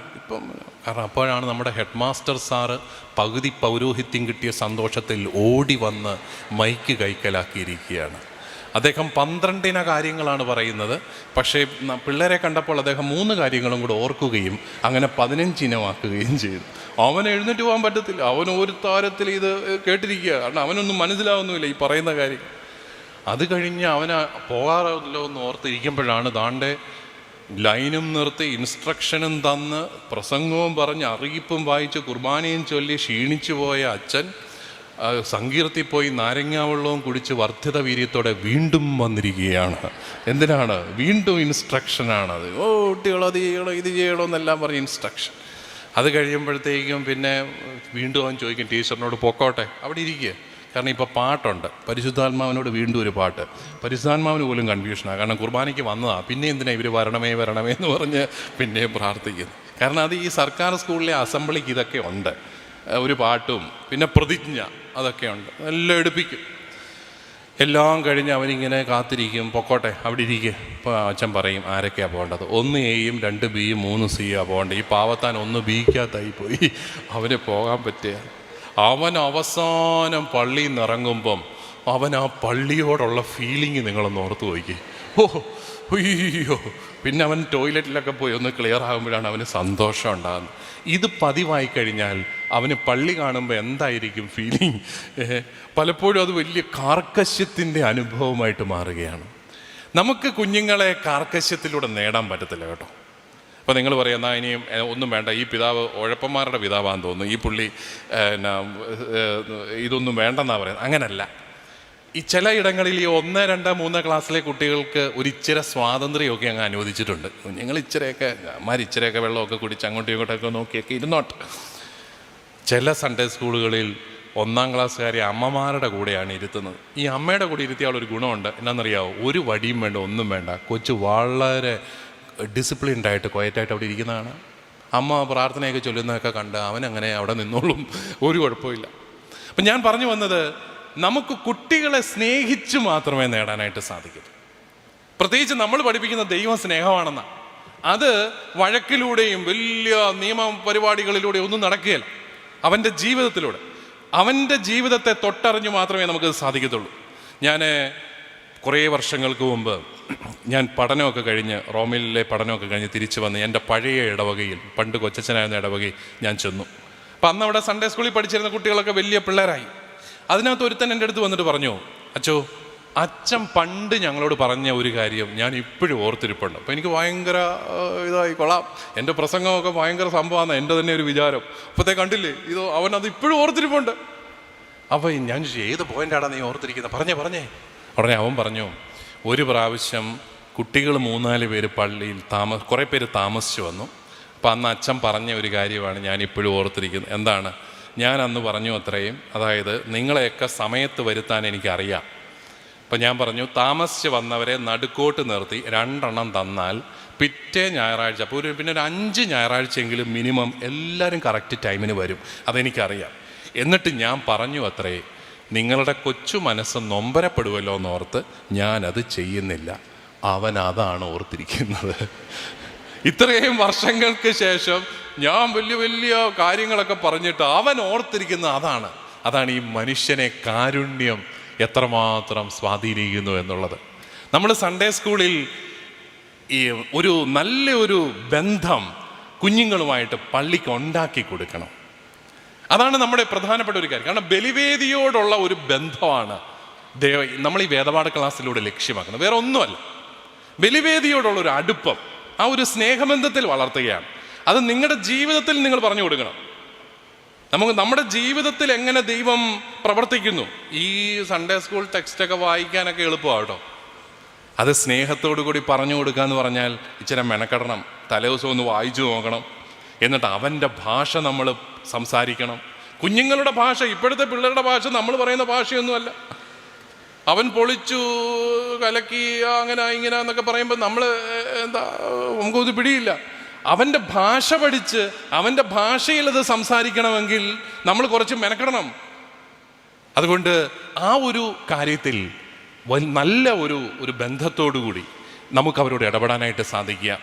കാരണം അപ്പോഴാണ് നമ്മുടെ ഹെഡ് മാസ്റ്റർ സാറ് പകുതി പൗരോഹിത്യം കിട്ടിയ സന്തോഷത്തിൽ ഓടി വന്ന് മൈക്ക് കൈക്കലാക്കിയിരിക്കുകയാണ്. അദ്ദേഹം 12 കാര്യങ്ങളാണ് പറയുന്നത്. പക്ഷേ പിള്ളേരെ കണ്ടപ്പോൾ അദ്ദേഹം 3 കാര്യങ്ങളും കൂടെ ഓർക്കുകയും അങ്ങനെ 15 ഇനമാക്കുകയും ചെയ്തു. അവന് എഴുന്നേറ്റ് പോകാൻ പറ്റത്തില്ല. അവൻ ഒരു താരത്തിൽ ഇത് കേട്ടിരിക്കുക. കാരണം അവനൊന്നും മനസ്സിലാവുന്നുമില്ല ഈ പറയുന്ന കാര്യം. അത് കഴിഞ്ഞ് അവന് പോകാറല്ലോ എന്ന് ഓർത്തിരിക്കുമ്പോഴാണ് ദാണ്ടെ ലൈനും നിർത്തി ഇൻസ്ട്രക്ഷനും തന്ന് പ്രസംഗവും പറഞ്ഞ് അറിയിപ്പും വായിച്ച് കുർബാനയും ചൊല്ലി ക്ഷീണിച്ചു പോയ അച്ഛൻ സങ്കീർത്തി പോയി നാരങ്ങാവെള്ളവും കുടിച്ച് വർദ്ധിത വീര്യത്തോടെ വീണ്ടും വന്നിരിക്കുകയാണ്. എന്തിനാണ്? വീണ്ടും ഇൻസ്ട്രക്ഷനാണത്. കുട്ടികളോ അത് ചെയ്യണോ ഇത് ചെയ്യണോ എന്നെല്ലാം പറഞ്ഞ് ഇൻസ്ട്രക്ഷൻ. അത് കഴിയുമ്പോഴത്തേക്കും പിന്നെ വീണ്ടും അവൻ ചോദിക്കും ടീച്ചറിനോട് പൊക്കോട്ടെ അവിടെ ഇരിക്കുക. കാരണം ഇപ്പോൾ പാട്ടുണ്ട്, പരിശുദ്ധാത്മാവിനോട് വീണ്ടും ഒരു പാട്ട്. പരിശുദ്ധാത്മാവിന് പോലും കൺഫ്യൂഷനാണ്. കാരണം കുർബാനയ്ക്ക് വന്നതാണ്, പിന്നെ എന്തിനാണ് ഇവർ വരണമേ എന്ന് പറഞ്ഞ് പിന്നെയും പ്രാർത്ഥിക്കുന്നു. കാരണം അത് ഈ സർക്കാർ സ്കൂളിലെ അസംബ്ലിക്ക് ഇതൊക്കെ ഉണ്ട്, ഒരു പാട്ടും പിന്നെ പ്രതിജ്ഞ അതൊക്കെ ഉണ്ട്. എല്ലാം എടുപ്പിക്കും. എല്ലാം കഴിഞ്ഞ് അവനിങ്ങനെ കാത്തിരിക്കും, പൊക്കോട്ടെ അവിടെ ഇരിക്കുക. ഇപ്പോൾ അച്ഛൻ പറയും ആരൊക്കെയാണ് പോകേണ്ടത്. 1 എയും 2 ബിയും 3 സിയാണ് പോകേണ്ടത്. ഈ പാവത്താൻ 1 ബിക്കകത്തായി പോയി, അവന് പോകാൻ പറ്റിയ. അവൻ അവസാനം പള്ളിയിൽ നിന്ന് ഇറങ്ങുമ്പം അവൻ ആ പള്ളിയോടുള്ള ഫീലിംഗ് നിങ്ങളൊന്ന് ഓർത്ത് പോയിക്കേ. അയ്യോ, പിന്നെ അവൻ ടോയ്ലറ്റിലൊക്കെ പോയി ഒന്ന് ക്ലിയർ ആകുമ്പോഴാണ് അവന് സന്തോഷം ഉണ്ടാകുന്നത്. ഇത് പതിവായി കഴിഞ്ഞാൽ അവന് പള്ളി കാണുമ്പോൾ എന്തായിരിക്കും ഫീലിംഗ്? പലപ്പോഴും അത് വലിയ കാർക്കശ്യത്തിൻ്റെ അനുഭവമായിട്ട് മാറുകയാണ്. നമുക്ക് കുഞ്ഞുങ്ങളെ കാർക്കശ്യത്തിലൂടെ നേടാൻ പറ്റത്തില്ല കേട്ടോ. അപ്പോൾ നിങ്ങൾ പറയാം, എന്നാൽ ഇനിയും ഒന്നും വേണ്ട, ഈ പിതാവ് ഉഴപ്പന്മാരുടെ പിതാവാന്ന് തോന്നുന്നു, ഈ പുള്ളി ഇതൊന്നും വേണ്ടെന്നാണ് പറയുന്നത്. അങ്ങനല്ല. ഈ ചില ഇടങ്ങളിൽ ഈ 1, 2, 3 ക്ലാസ്സിലെ കുട്ടികൾക്ക് ഒരു ഇച്ചിരി സ്വാതന്ത്ര്യമൊക്കെ അങ്ങ് അനുവദിച്ചിട്ടുണ്ട്. കുഞ്ഞുങ്ങൾ ഇച്ചിരിയൊക്കെ വെള്ളമൊക്കെ കുടിച്ച് അങ്ങോട്ടും ഇങ്ങോട്ടൊക്കെ നോക്കിയൊക്കെ ഇരുന്നോട്ട്. ചില സൺഡേ സ്കൂളുകളിൽ 1-ാം ക്ലാസ്സുകാരെ അമ്മമാരുടെ കൂടെയാണ് ഇരുത്തുന്നത്. ഈ അമ്മയുടെ കൂടെ ഇരുത്തിയാൽ ഒരു ഗുണമുണ്ട്. എന്നാണെന്നറിയാമോ? ഒരു വടിയും വേണ്ട, ഒന്നും വേണ്ട. കൊച്ചു വളരെ ഡിസിപ്ലിൻഡായിട്ട് ക്വയറ്റായിട്ട് അവിടെ ഇരിക്കുന്നതാണ്. അമ്മ പ്രാർത്ഥനയൊക്കെ ചൊല്ലുന്നതൊക്കെ കണ്ട് അവനങ്ങനെ അവിടെ നിന്നോളും, ഒരു കുഴപ്പമില്ല. അപ്പം ഞാൻ പറഞ്ഞു വന്നത്, നമുക്ക് കുട്ടികളെ സ്നേഹിച്ച് മാത്രമേ നേടാനായിട്ട് സാധിക്കൂ. പ്രത്യേകിച്ച് നമ്മൾ പഠിപ്പിക്കുന്ന ദൈവം സ്നേഹമാണെന്നാണ്. അത് വഴക്കിലൂടെയും വലിയ നിയമ പരിപാടികളിലൂടെയും ഒന്നും നടക്കുകയില്ല. അവൻ്റെ ജീവിതത്തിലൂടെ, അവൻ്റെ ജീവിതത്തെ തൊട്ടറിഞ്ഞ് മാത്രമേ നമുക്ക് സാധിക്കത്തുള്ളൂ. ഞാൻ കുറേ വർഷങ്ങൾക്ക് മുമ്പ് ഞാൻ പഠനമൊക്കെ കഴിഞ്ഞ്, റോമിലെ പഠനമൊക്കെ കഴിഞ്ഞ് തിരിച്ചു വന്ന് എൻ്റെ പഴയ ഇടവകയിൽ, പണ്ട് കൊച്ചച്ഛനായിരുന്ന ഇടവകയിൽ ഞാൻ ചെന്നു. അപ്പം അന്ന് അവിടെ സൺഡേ സ്കൂളിൽ പഠിച്ചിരുന്ന കുട്ടികളൊക്കെ വലിയ പിള്ളേരായി. അതിനകത്ത് ഒരുത്തൻ എൻ്റെ അടുത്ത് വന്നിട്ട് പറഞ്ഞു, അച്ചോ, അച്ഛൻ പണ്ട് ഞങ്ങളോട് പറഞ്ഞ ഒരു കാര്യം ഞാൻ ഇപ്പോഴും ഓർത്തിരിപ്പുണ്ട്. അപ്പോൾ എനിക്ക് ഭയങ്കര ഇതായി, കൊള്ളാം, എൻ്റെ പ്രസംഗമൊക്കെ ഭയങ്കര സംഭവമാണ് എൻ്റെ തന്നെ ഒരു വിചാരം. അപ്പോഴത്തെ കണ്ടില്ലേ, അവനത് ഇപ്പോഴും ഓർത്തിരിപ്പുണ്ട്. അപ്പോൾ ഞാൻ ഏത് പോയിൻ്റാണ് നീ ഓർത്തിരിക്കുന്നത്, പറഞ്ഞേ. ഉടനെ അവൻ പറഞ്ഞു, ഒരു പ്രാവശ്യം കുട്ടികൾ 3-4 പേര് പള്ളിയിൽ കുറേ പേര് താമസിച്ചു വന്നു. അപ്പം അന്ന് അച്ഛൻ പറഞ്ഞ ഒരു കാര്യമാണ് ഞാനിപ്പോഴും ഓർത്തിരിക്കുന്നത്. എന്താണ്? ഞാൻ അന്ന് പറഞ്ഞു അത്രയും, അതായത് നിങ്ങളെയൊക്കെ സമയത്ത് വരുത്താൻ എനിക്കറിയാം. അപ്പം ഞാൻ പറഞ്ഞു, താമസിച്ച് വന്നവരെ നടുക്കോട്ട് നിർത്തി 2 എണ്ണം തന്നാൽ പിറ്റേ ഞായറാഴ്ച, അപ്പോൾ പിന്നെ ഒരു 5 ഞായറാഴ്ചയെങ്കിലും മിനിമം എല്ലാവരും കറക്റ്റ് ടൈമിന് വരും, അതെനിക്കറിയാം. എന്നിട്ട് ഞാൻ പറഞ്ഞു അത്രേ, നിങ്ങളുടെ കൊച്ചു മനസ്സ് നൊമ്പരപ്പെടുമല്ലോ എന്നോർത്ത് ഞാനത് ചെയ്യുന്നില്ല. അവൻ അതാണ് ഓർത്തിരിക്കുന്നത്. ഇത്രയും വർഷങ്ങൾക്ക് ശേഷം ഞാൻ വലിയ വലിയ കാര്യങ്ങളൊക്കെ പറഞ്ഞിട്ട് അവൻ ഓർത്തിരിക്കുന്ന അതാണ് ഈ മനുഷ്യനെ കാരുണ്യം എത്രമാത്രം സ്വാധീനിക്കുന്നു എന്നുള്ളത്. നമ്മൾ സൺഡേ സ്കൂളിൽ ഈ നല്ലൊരു ബന്ധം കുഞ്ഞുങ്ങളുമായിട്ട് പള്ളിക്ക് ഉണ്ടാക്കി കൊടുക്കണം. അതാണ് നമ്മുടെ പ്രധാനപ്പെട്ട ഒരു കാര്യം. കാരണം ബലിവേദിയോടുള്ള ഒരു ബന്ധമാണ് നമ്മൾ ഈ വേദപാഠ ക്ലാസ്സിലൂടെ ലക്ഷ്യമാക്കുന്നത്, വേറെ ഒന്നുമല്ല. ബലിവേദിയോടുള്ള ഒരു അടുപ്പം, ആ ഒരു സ്നേഹബന്ധത്തിൽ വളർത്തുകയാണ്. അത് നിങ്ങളുടെ ജീവിതത്തിൽ നിങ്ങൾ പറഞ്ഞു കൊടുക്കണം. നമ്മുടെ ജീവിതത്തിൽ എങ്ങനെ ദൈവം പ്രവർത്തിക്കുന്നു. ഈ സൺഡേ സ്കൂൾ ടെക്സ്റ്റൊക്കെ വായിക്കാനൊക്കെ എളുപ്പമാണ് കേട്ടോ. അത് സ്നേഹത്തോടു കൂടി പറഞ്ഞു കൊടുക്കുക എന്ന് പറഞ്ഞാൽ ഇച്ചിരി മെനക്കെടണം. തലേദിവസം ഒന്ന് വായിച്ചു നോക്കണം. എന്നിട്ട് അവൻ്റെ ഭാഷ നമ്മൾ സംസാരിക്കണം. കുഞ്ഞുങ്ങളുടെ ഭാഷ, ഇപ്പോഴത്തെ പിള്ളേരുടെ ഭാഷ നമ്മൾ പറയുന്ന ഭാഷയൊന്നുമല്ല. അവൻ പൊളിച്ചു കലക്കി അങ്ങനെ ഇങ്ങനെ എന്നൊക്കെ പറയുമ്പോൾ നമ്മൾ നമുക്കൊരു പിടിയില്ല. അവൻ്റെ ഭാഷ പഠിച്ച് അവൻ്റെ ഭാഷയിൽ അത് സംസാരിക്കണമെങ്കിൽ നമ്മൾ കുറച്ച് മെനക്കെടണം. അതുകൊണ്ട് ആ ഒരു കാര്യത്തിൽ നല്ല ഒരു ബന്ധത്തോടുകൂടി നമുക്ക് അവരോട് ഇടപെടാനായിട്ട് സാധിക്കുക.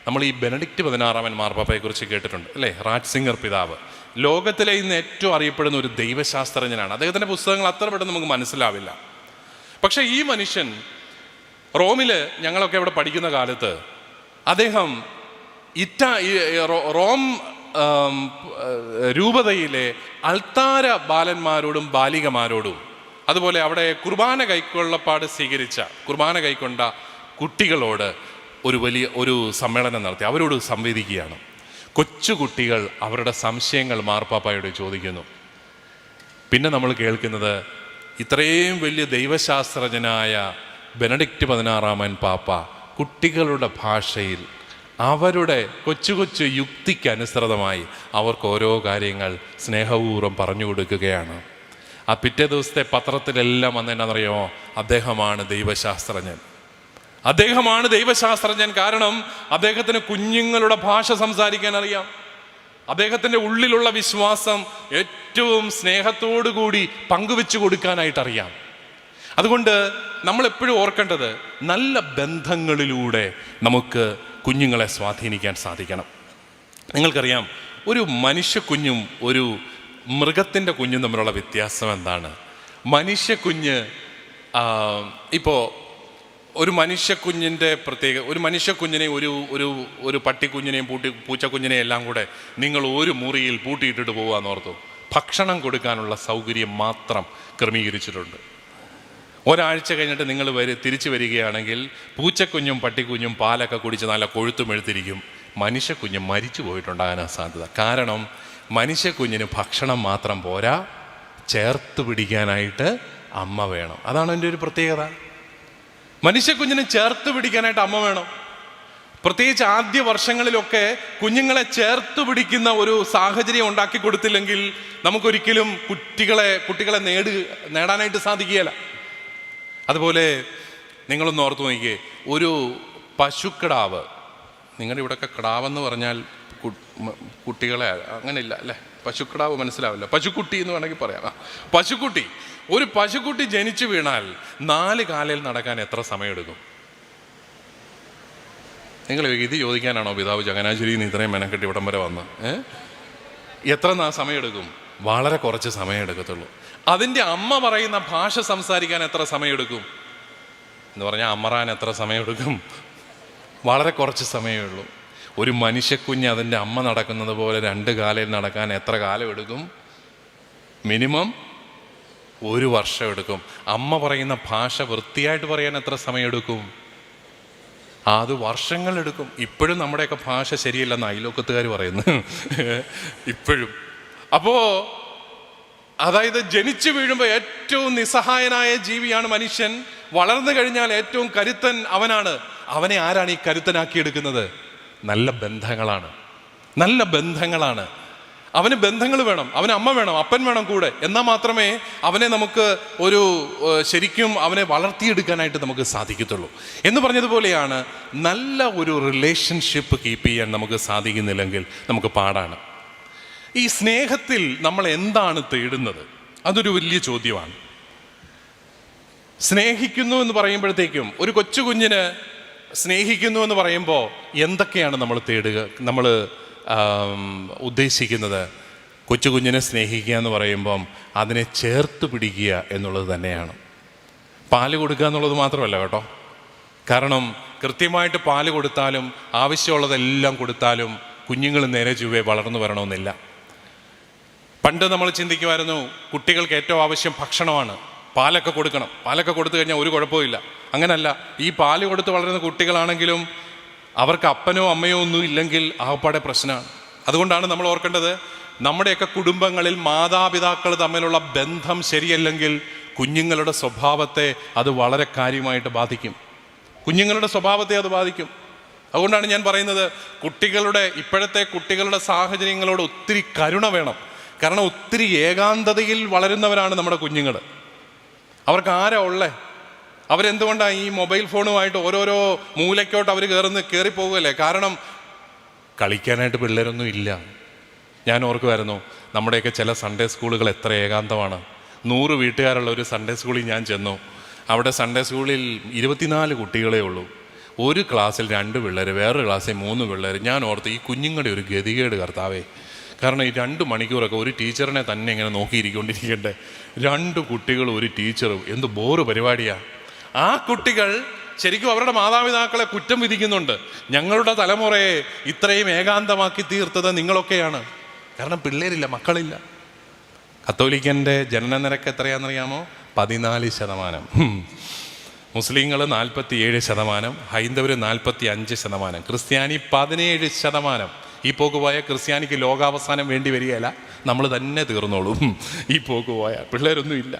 നമ്മൾ ഈ ബെനഡിക്റ്റ് 16-ാമൻ മാർപ്പാപ്പയെക്കുറിച്ച് കേട്ടിട്ടുണ്ട് അല്ലേ? റാറ്റ്സിംഗർ പിതാവ് ലോകത്തിലെ ഇന്ന് ഏറ്റവും അറിയപ്പെടുന്ന ഒരു ദൈവശാസ്ത്രജ്ഞനാണ്. അദ്ദേഹത്തിൻ്റെ പുസ്തകങ്ങൾ അത്ര പെട്ടെന്ന് നമുക്ക് മനസ്സിലാവില്ല. പക്ഷേ ഈ മനുഷ്യൻ റോമില്, ഞങ്ങളൊക്കെ ഇവിടെ പഠിക്കുന്ന കാലത്ത്, അദ്ദേഹം റോം രൂപതയിലെ അൾത്താര ബാലന്മാരോടും ബാലികമാരോടും, അതുപോലെ അവിടെ കുർബാന കൈക്കൊണ്ട കുട്ടികളോട് ഒരു സമ്മേളനം നടത്തി അവരോട് സംവദിക്കുകയാണ്. കൊച്ചുകുട്ടികൾ അവരുടെ സംശയങ്ങൾ മാർപ്പാപ്പായോട് ചോദിക്കുന്നു. പിന്നെ നമ്മൾ കേൾക്കുന്നത്, ഇത്രയും വലിയ ദൈവശാസ്ത്രജ്ഞനായ ബെനഡിക്റ്റ് 16-ാമൻ പാപ്പ കുട്ടികളുടെ ഭാഷയിൽ അവരുടെ കൊച്ചു യുക്തിക്കനുസൃതമായി അവർക്ക് ഓരോ കാര്യങ്ങൾ സ്നേഹപൂർവ്വം പറഞ്ഞു കൊടുക്കുകയാണ്. ആ പിറ്റേ ദിവസത്തെ പത്രത്തിലെല്ലാം വന്നെന്നറിയാമോ? അദ്ദേഹമാണ് ദൈവശാസ്ത്രജ്ഞൻ. കാരണം അദ്ദേഹത്തിന് കുഞ്ഞുങ്ങളുടെ ഭാഷ സംസാരിക്കാൻ അറിയാം. അദ്ദേഹത്തിൻ്റെ ഉള്ളിലുള്ള വിശ്വാസം ഏറ്റവും സ്നേഹത്തോടു കൂടി പങ്കുവെച്ചു കൊടുക്കാനായിട്ടറിയാം. അതുകൊണ്ട് നമ്മൾ എപ്പോഴും ഓർക്കേണ്ടത്, നല്ല ബന്ധങ്ങളിലൂടെ നമുക്ക് കുഞ്ഞുങ്ങളെ സ്വാധീനിക്കാൻ സാധിക്കണം. നിങ്ങൾക്കറിയാം, ഒരു മനുഷ്യക്കുഞ്ഞും ഒരു മൃഗത്തിൻ്റെ കുഞ്ഞും തമ്മിലുള്ള വ്യത്യാസം എന്താണ്? മനുഷ്യക്കുഞ്ഞ് ഇപ്പോൾ ഒരു മനുഷ്യക്കുഞ്ഞിൻ്റെ ഒരു മനുഷ്യക്കുഞ്ഞിനെയും ഒരു പട്ടിക്കുഞ്ഞിനെയും പൂച്ചക്കുഞ്ഞിനെയും എല്ലാം കൂടെ നിങ്ങൾ ഒരു മുറിയിൽ പൂട്ടിയിട്ടിട്ട് പോകാമെന്ന് ഓർത്തു. ഭക്ഷണം കൊടുക്കാനുള്ള സൗകര്യം മാത്രം ക്രമീകരിച്ചിട്ടുണ്ട്. ഒരാഴ്ച കഴിഞ്ഞിട്ട് നിങ്ങൾ തിരിച്ചു വരികയാണെങ്കിൽ പൂച്ചക്കുഞ്ഞും പട്ടിക്കുഞ്ഞും പാലൊക്കെ കുടിച്ച് നല്ല കൊഴുത്തുമെഴുത്തിരിക്കും. മനുഷ്യക്കുഞ്ഞ് മരിച്ചു പോയിട്ടുണ്ടാകാനാണ് സാധ്യത. കാരണം മനുഷ്യക്കുഞ്ഞിന് ഭക്ഷണം മാത്രം പോരാ, ചേർത്ത് പിടിക്കാനായിട്ട് അമ്മ വേണം. അതാണ് എൻ്റെ ഒരു പ്രത്യേകത. മനുഷ്യക്കുഞ്ഞിന് ചേർത്ത് പിടിക്കാനായിട്ട് അമ്മ വേണം. പ്രത്യേകിച്ച് ആദ്യ വർഷങ്ങളിലൊക്കെ കുഞ്ഞുങ്ങളെ ചേർത്ത് പിടിക്കുന്ന ഒരു സാഹചര്യം ഉണ്ടാക്കി കൊടുത്തില്ലെങ്കിൽ നമുക്കൊരിക്കലും കുട്ടികളെ നേടാനായിട്ട് സാധിക്കുകയില്ല. അതുപോലെ നിങ്ങളൊന്ന് ഓർത്ത് നോക്കിയേ, ഒരു പശുക്കിടാവ്, നിങ്ങളുടെ ഇവിടെയൊക്കെ കിടാവെന്ന് പറഞ്ഞാൽ കുട്ടികളെ അങ്ങനെയില്ല അല്ലേ, പശുക്കിടാവ് മനസ്സിലാവില്ല, പശുക്കുട്ടി എന്ന് വേണമെങ്കിൽ പറയാം. പശുക്കുട്ടി, ഒരു പശുക്കുട്ടി ജനിച്ചു വീണാൽ 4 കാലിൽ നടക്കാൻ എത്ര സമയമെടുക്കും? നിങ്ങൾ ഇത് ചോദിക്കാനാണോ പിതാവ് ചങ്ങനാശ്ശേരിയിൽ നിന്ന് ഇത്രയും മെനക്കെട്ടി ഇവിടം വരെ വന്ന്? എത്ര സമയമെടുക്കും? വളരെ കുറച്ച് സമയം എടുക്കത്തുള്ളൂ. അതിൻ്റെ അമ്മ പറയുന്ന ഭാഷ സംസാരിക്കാൻ എത്ര സമയമെടുക്കും എന്ന് പറഞ്ഞാൽ അമറാൻ എത്ര സമയമെടുക്കും? വളരെ കുറച്ച് സമയമേ ഉള്ളൂ. ഒരു മനുഷ്യക്കുഞ്ഞ് അതിൻ്റെ അമ്മ നടക്കുന്നത് പോലെ 2 കാലിൽ നടക്കാൻ എത്ര കാലം എടുക്കും? മിനിമം 1 വർഷം എടുക്കും. അമ്മ പറയുന്ന ഭാഷ വൃത്തിയായിട്ട് പറയാൻ എത്ര സമയമെടുക്കും? അത് വർഷങ്ങളെടുക്കും. ഇപ്പോഴും നമ്മുടെയൊക്കെ ഭാഷ ശരിയല്ലെന്ന് അയൽവക്കത്തുകാർ പറയുന്നു ഇപ്പോഴും. അപ്പോൾ അതായത് ജനിച്ചു വീഴുമ്പോൾ ഏറ്റവും നിസ്സഹായനായ ജീവിയാണ് മനുഷ്യൻ. വളർന്നു കഴിഞ്ഞാൽ ഏറ്റവും കരുത്തൻ അവനാണ്. അവനെ ആരാണ് ഈ കരുത്തനാക്കിയെടുക്കുന്നത്? നല്ല ബന്ധങ്ങളാണ്. നല്ല ബന്ധങ്ങളാണ്. അവന് ബന്ധങ്ങൾ വേണം, അവന് അമ്മ വേണം, അപ്പൻ വേണം കൂടെ. എന്നാൽ മാത്രമേ അവനെ നമുക്ക് ഒരു ശരിക്കും അവനെ വളർത്തിയെടുക്കാനായിട്ട് നമുക്ക് സാധിക്കത്തുള്ളൂ. എന്ന് പറഞ്ഞതുപോലെയാണ്, നല്ല ഒരു റിലേഷൻഷിപ്പ് കീപ്പ് ചെയ്യാൻ നമുക്ക് സാധിക്കുന്നില്ലെങ്കിൽ നമുക്ക് പാടാണ്. ഈ സ്നേഹത്തിൽ നമ്മൾ എന്താണ് തേടുന്നത്? അതൊരു വലിയ ചോദ്യമാണ്. സ്നേഹിക്കുന്നു എന്ന് പറയുമ്പോഴത്തേക്കും, ഒരു കൊച്ചു കുഞ്ഞിന് സ്നേഹിക്കുന്നു എന്ന് പറയുമ്പോൾ എന്തൊക്കെയാണ് നമ്മൾ തേടുക, നമ്മൾ ഉദ്ദേശിക്കുന്നത്? കൊച്ചു കുഞ്ഞിനെ സ്നേഹിക്കുക എന്ന് പറയുമ്പം അതിനെ ചേർത്ത് പിടിക്കുക എന്നുള്ളത് തന്നെയാണ്. പാല് കൊടുക്കുക എന്നുള്ളത് മാത്രമല്ല കേട്ടോ. കാരണം കൃത്യമായിട്ട് പാല് കൊടുത്താലും ആവശ്യമുള്ളതെല്ലാം കൊടുത്താലും കുഞ്ഞുങ്ങൾ നേരെ ചൊവ്വേ വളർന്നു വരണമെന്നില്ല. പണ്ട് നമ്മൾ ചിന്തിക്കുമായിരുന്നു കുട്ടികൾക്ക് ഏറ്റവും ആവശ്യം ഭക്ഷണമാണ്, പാലൊക്കെ കൊടുക്കണം, പാലൊക്കെ കൊടുത്തു കഴിഞ്ഞാൽ ഒരു കുഴപ്പമില്ല. അങ്ങനല്ല. ഈ പാല് കൊടുത്ത് വളരുന്ന കുട്ടികളാണെങ്കിലും അവർക്ക് അപ്പനോ അമ്മയോ ഒന്നും ഇല്ലെങ്കിൽ ആകപ്പാടെ പ്രശ്നമാണ്. അതുകൊണ്ടാണ് നമ്മൾ ഓർക്കേണ്ടത്, നമ്മുടെയൊക്കെ കുടുംബങ്ങളിൽ മാതാപിതാക്കൾ തമ്മിലുള്ള ബന്ധം ശരിയല്ലെങ്കിൽ കുഞ്ഞുങ്ങളുടെ സ്വഭാവത്തെ അത് വളരെ കാര്യമായിട്ട് ബാധിക്കും. കുഞ്ഞുങ്ങളുടെ സ്വഭാവത്തെ അത് ബാധിക്കും. അതുകൊണ്ടാണ് ഞാൻ പറയുന്നത്, ഇപ്പോഴത്തെ കുട്ടികളുടെ സാഹചര്യങ്ങളോട് ഒത്തിരി കരുണ വേണം. കാരണം ഒത്തിരി ഏകാന്തതയിൽ വളരുന്നവരാണ് നമ്മുടെ കുഞ്ഞുങ്ങൾ. അവർക്ക് ആരാ ഉള്ളേ? അവരെന്തുകൊണ്ടാണ് ഈ മൊബൈൽ ഫോണുമായിട്ട് ഓരോരോ മൂലയ്ക്കോട്ട് അവർ കയറിപ്പോകുകയല്ലേ? കാരണം കളിക്കാനായിട്ട് പിള്ളേരൊന്നും ഇല്ല. ഞാൻ ഓർക്കുമായിരുന്നു, നമ്മുടെയൊക്കെ ചില സൺഡേ സ്കൂളുകൾ എത്ര ഏകാന്തമാണ്. 100 വീട്ടുകാരുള്ള ഒരു സൺഡേ സ്കൂളിൽ ഞാൻ ചെന്നു. അവിടെ സൺഡേ സ്കൂളിൽ 24 കുട്ടികളേ ഉള്ളൂ. ഒരു ക്ലാസ്സിൽ 2 പിള്ളേർ, വേറൊരു ക്ലാസ്സിൽ 3 പിള്ളേർ. ഞാൻ ഓർത്ത്, ഈ കുഞ്ഞുങ്ങളുടെ ഒരു ഗതികേട് കർത്താവേ. കാരണം ഈ 2 മണിക്കൂറൊക്കെ ഒരു ടീച്ചറിനെ തന്നെ ഇങ്ങനെ നോക്കിയിരിക്കൊണ്ടിരിക്കണ്ടേ? 2 കുട്ടികളും ഒരു ടീച്ചറും, എന്ത് ബോറ് പരിപാടിയാ. ആ കുട്ടികൾ ശരിക്കും അവരുടെ മാതാപിതാക്കളെ കുറ്റം വിധിക്കുന്നുണ്ട്. ഞങ്ങളുടെ തലമുറയെ ഇത്രയും ഏകാന്തമാക്കി തീർത്തത് നിങ്ങളൊക്കെയാണ്. കാരണം പിള്ളേരില്ല, മക്കളില്ല. കത്തോലിക്കൻ്റെ ജനന നിരക്ക് എത്രയാണെന്നറിയാമോ? 14%. മുസ്ലിങ്ങൾ 47%, ഹൈന്ദവർ 45%, ക്രിസ്ത്യാനി 17%. ഈ പോക്ക് പോയ ക്രിസ്ത്യാനിക്ക് ലോകാവസാനം വേണ്ടി വരികയല്ല, നമ്മൾ തന്നെ തീർന്നോളും. ഈ പോക്ക് പോയ പിള്ളേരൊന്നും ഇല്ല.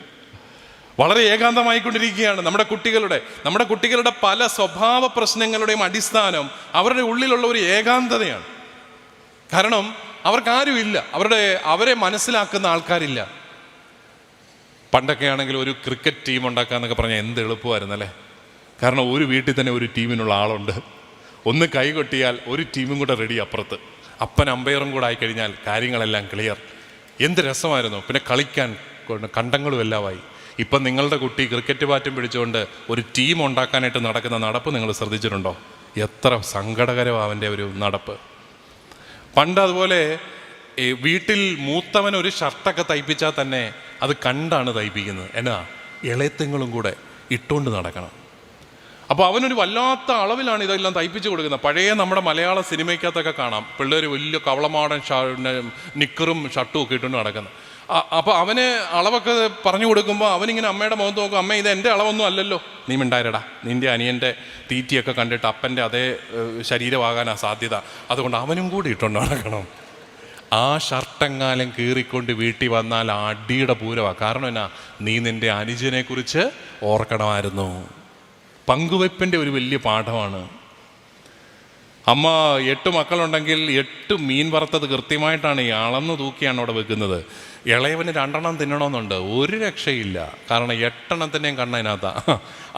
വളരെ ഏകാന്തമായിക്കൊണ്ടിരിക്കുകയാണ് നമ്മുടെ കുട്ടികളുടെ പല സ്വഭാവ പ്രശ്നങ്ങളുടെയും അടിസ്ഥാനം അവരുടെ ഉള്ളിലുള്ള ഒരു ഏകാന്തതയാണ്. കാരണം അവർക്കാരുമില്ല, അവരെ മനസ്സിലാക്കുന്ന ആൾക്കാരില്ല. പണ്ടൊക്കെ ആണെങ്കിൽ ഒരു ക്രിക്കറ്റ് ടീം ഉണ്ടാക്കാന്നൊക്കെ പറഞ്ഞാൽ എന്ത് എളുപ്പമായിരുന്നല്ലേ? കാരണം ഒരു വീട്ടിൽ തന്നെ ഒരു ടീമിനുള്ള ആളുണ്ട്. ഒന്ന് കൈ കൊട്ടിയാൽ ഒരു ടീമും കൂടെ റെഡി അപ്പുറത്ത്. അപ്പൻ അമ്പയറും കൂടെ ആയിക്കഴിഞ്ഞാൽ കാര്യങ്ങളെല്ലാം ക്ലിയർ. എന്ത് രസമായിരുന്നു. പിന്നെ കളിക്കാൻ കണ്ടങ്ങളും എല്ലാമായി. ഇപ്പം നിങ്ങളുടെ കുട്ടി ക്രിക്കറ്റ് ബാറ്റും പിടിച്ചുകൊണ്ട് ഒരു ടീം ഉണ്ടാക്കാനായിട്ട് നടക്കുന്ന നടപ്പ് നിങ്ങൾ ശ്രദ്ധിച്ചിട്ടുണ്ടോ? എത്ര സങ്കടകരമാണ് അവൻ്റെ ഒരു നടപ്പ്. പണ്ട് അതുപോലെ വീട്ടിൽ മൂത്തവൻ ഒരു ഷർട്ടൊക്കെ തയ്പ്പിച്ചാൽ തന്നെ അത് കണ്ടാണ് തയ്പ്പിക്കുന്നത്. എന്നാ ഇളയത്തെങ്ങളും കൂടെ ഇട്ടുകൊണ്ട് നടക്കണം. അപ്പോൾ അവനൊരു വല്ലാത്ത അളവിലാണ് ഇതെല്ലാം തയ്പ്പിച്ച് കൊടുക്കുന്നത്. പഴയ നമ്മുടെ മലയാള സിനിമയ്ക്കകത്തൊക്കെ കാണാം പിള്ളേർ വലിയ കവളമാടൻ നിക്കറും ഷർട്ടും ഒക്കെ ഇട്ടുകൊണ്ട് നടക്കുന്നത്. അപ്പോൾ അവന് അളവൊക്കെ പറഞ്ഞു കൊടുക്കുമ്പോൾ അവനിങ്ങനെ അമ്മയുടെ മുഖത്ത് നോക്കും, അമ്മ ഇത് എൻ്റെ അളവൊന്നും അല്ലല്ലോ, നീ മിണ്ടായിരടാ, നിൻ്റെ അനിയൻ്റെ തീറ്റിയൊക്കെ കണ്ടിട്ട് അപ്പൻ്റെ അതേ ശരീരമാകാനാണ് സാധ്യത, അതുകൊണ്ട് അവനും കൂടി ഇട്ടുകൊണ്ട് നടക്കണം. ആ ഷർട്ടെങ്ങാലും കീറിക്കൊണ്ട് വീട്ടിൽ വന്നാൽ അടിയുടെ പൂരമാണ്. കാരണം എന്നാ, നീ നിൻ്റെ അനുജനെക്കുറിച്ച് ഓർക്കണമായിരുന്നു. പങ്കുവെപ്പിൻ്റെ ഒരു വലിയ പാഠമാണ്. അമ്മ 8 മക്കളുണ്ടെങ്കിൽ 8 മീൻ വറുത്തത് കൃത്യമായിട്ടാണ് ഈ അളന്ന് തൂക്കിയാണ് അവിടെ വെക്കുന്നത്. ഇളയവന് 2 തിന്നണമെന്നുണ്ട്, ഒരു രക്ഷയില്ല. കാരണം 8 കണ്ണതിനകത്താ.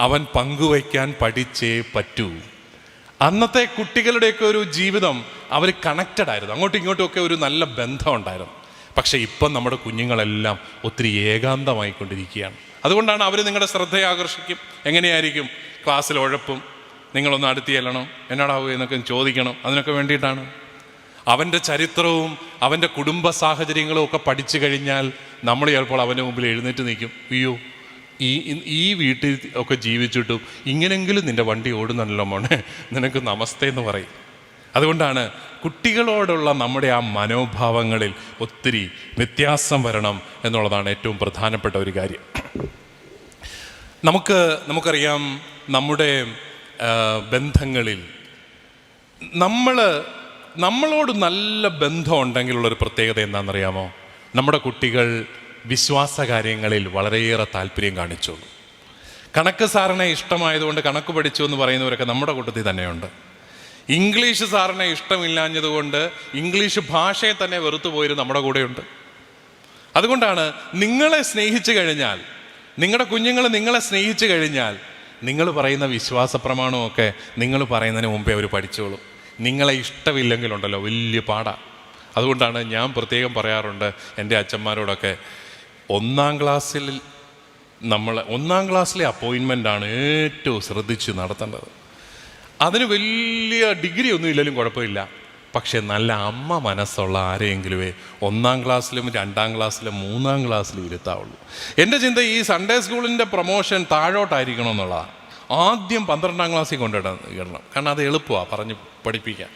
അവൻ പങ്കുവയ്ക്കാൻ പഠിച്ചേ പറ്റൂ. അന്നത്തെ കുട്ടികളുടെയൊക്കെ ഒരു ജീവിതം അവർ കണക്റ്റഡ് ആയിരുന്നു, അങ്ങോട്ടും ഇങ്ങോട്ടും ഒക്കെ ഒരു നല്ല ബന്ധം ഉണ്ടായിരുന്നു. പക്ഷേ ഇപ്പം നമ്മുടെ കുഞ്ഞുങ്ങളെല്ലാം ഒത്തിരി ഏകാന്തമായിക്കൊണ്ടിരിക്കുകയാണ്. അതുകൊണ്ടാണ് അവർ നിങ്ങളുടെ ശ്രദ്ധയെ ആകർഷിക്കും. എങ്ങനെയായിരിക്കും? ക്ലാസ്സിൽ ഉഴപ്പും, നിങ്ങളൊന്ന് അടുത്ത് ചെല്ലണം, എന്നാടാവുക എന്നൊക്കെ ചോദിക്കണം. അതിനൊക്കെ വേണ്ടിയിട്ടാണ്. അവൻ്റെ ചരിത്രവും അവൻ്റെ കുടുംബ സാഹചര്യങ്ങളും ഒക്കെ പഠിച്ചു കഴിഞ്ഞാൽ നമ്മൾ ചിലപ്പോൾ അവൻ്റെ മുമ്പിൽ എഴുന്നേറ്റ് നിൽക്കും. അയ്യോ, ഈ വീട്ടിൽ ഒക്കെ ജീവിച്ചിട്ടും ഇങ്ങനെങ്കിലും നിൻ്റെ വണ്ടി ഓടുന്നല്ലോ മോനെ, നിനക്ക് നമസ്തേ എന്ന് പറയും. അതുകൊണ്ടാണ് കുട്ടികളോടുള്ള നമ്മുടെ ആ മനോഭാവങ്ങളിൽ ഒത്തിരി വ്യത്യാസം വരണം എന്നുള്ളതാണ് ഏറ്റവും പ്രധാനപ്പെട്ട ഒരു കാര്യം. നമുക്കറിയാം, നമ്മുടെ ബന്ധങ്ങളിൽ നമ്മളോട് നല്ല ബന്ധം ഉണ്ടെങ്കിലുള്ളൊരു പ്രത്യേകത എന്താണെന്നറിയാമോ? നമ്മുടെ കുട്ടികൾ വിശ്വാസ കാര്യങ്ങളിൽ വളരെയേറെ താല്പര്യം കാണിച്ചോളൂ. കണക്ക് സാറിനെ ഇഷ്ടമായതുകൊണ്ട് കണക്ക് പഠിച്ചു എന്ന് പറയുന്നവരൊക്കെ നമ്മുടെ കൂട്ടത്തിൽ തന്നെയുണ്ട്. ഇംഗ്ലീഷ് സാറിനെ ഇഷ്ടമില്ലാഞ്ഞതുകൊണ്ട് ഇംഗ്ലീഷ് ഭാഷയെ തന്നെ വെറുത്തു പോയിരുന്നു നമ്മുടെ കൂടെയുണ്ട്. അതുകൊണ്ടാണ് നിങ്ങളെ സ്നേഹിച്ചു കഴിഞ്ഞാൽ, നിങ്ങളുടെ കുഞ്ഞുങ്ങൾ നിങ്ങളെ സ്നേഹിച്ചു കഴിഞ്ഞാൽ നിങ്ങൾ പറയുന്ന വിശ്വാസ പ്രമാണമൊക്കെ നിങ്ങൾ പറയുന്നതിന് മുമ്പേ അവർ പഠിച്ചോളും. നിങ്ങളെ ഇഷ്ടമില്ലെങ്കിലുണ്ടല്ലോ വലിയ പാടാണ്. അതുകൊണ്ടാണ് ഞാൻ പ്രത്യേകം പറയാറുണ്ട് എൻ്റെ അച്ഛന്മാരോടൊക്കെ, ഒന്നാം ക്ലാസ്സിലെ അപ്പോയിൻമെൻ്റാണ് ഏറ്റവും ശ്രദ്ധിച്ച് നടത്തേണ്ടത്. അതിന് വലിയ ഡിഗ്രി ഒന്നും ഇല്ലെങ്കിലും കുഴപ്പമില്ല, പക്ഷെ നല്ല അമ്മ മനസ്സുള്ള ആരെയെങ്കിലുമേ ഒന്നാം ക്ലാസ്സിലും 2ാം ക്ലാസ്സിലും 3ാം ക്ലാസ്സിലും ഇരുത്താവുള്ളൂ. എൻ്റെ ചിന്ത ഈ സൺഡേ സ്കൂളിൻ്റെ പ്രൊമോഷൻ താഴോട്ടായിരിക്കണം എന്നുള്ളതാണ്. ആദ്യം 12ാം ക്ലാസ്സിൽ കൊണ്ടിടണം, കാരണം അത് എളുപ്പമാണ് പറഞ്ഞ് പഠിപ്പിക്കാൻ.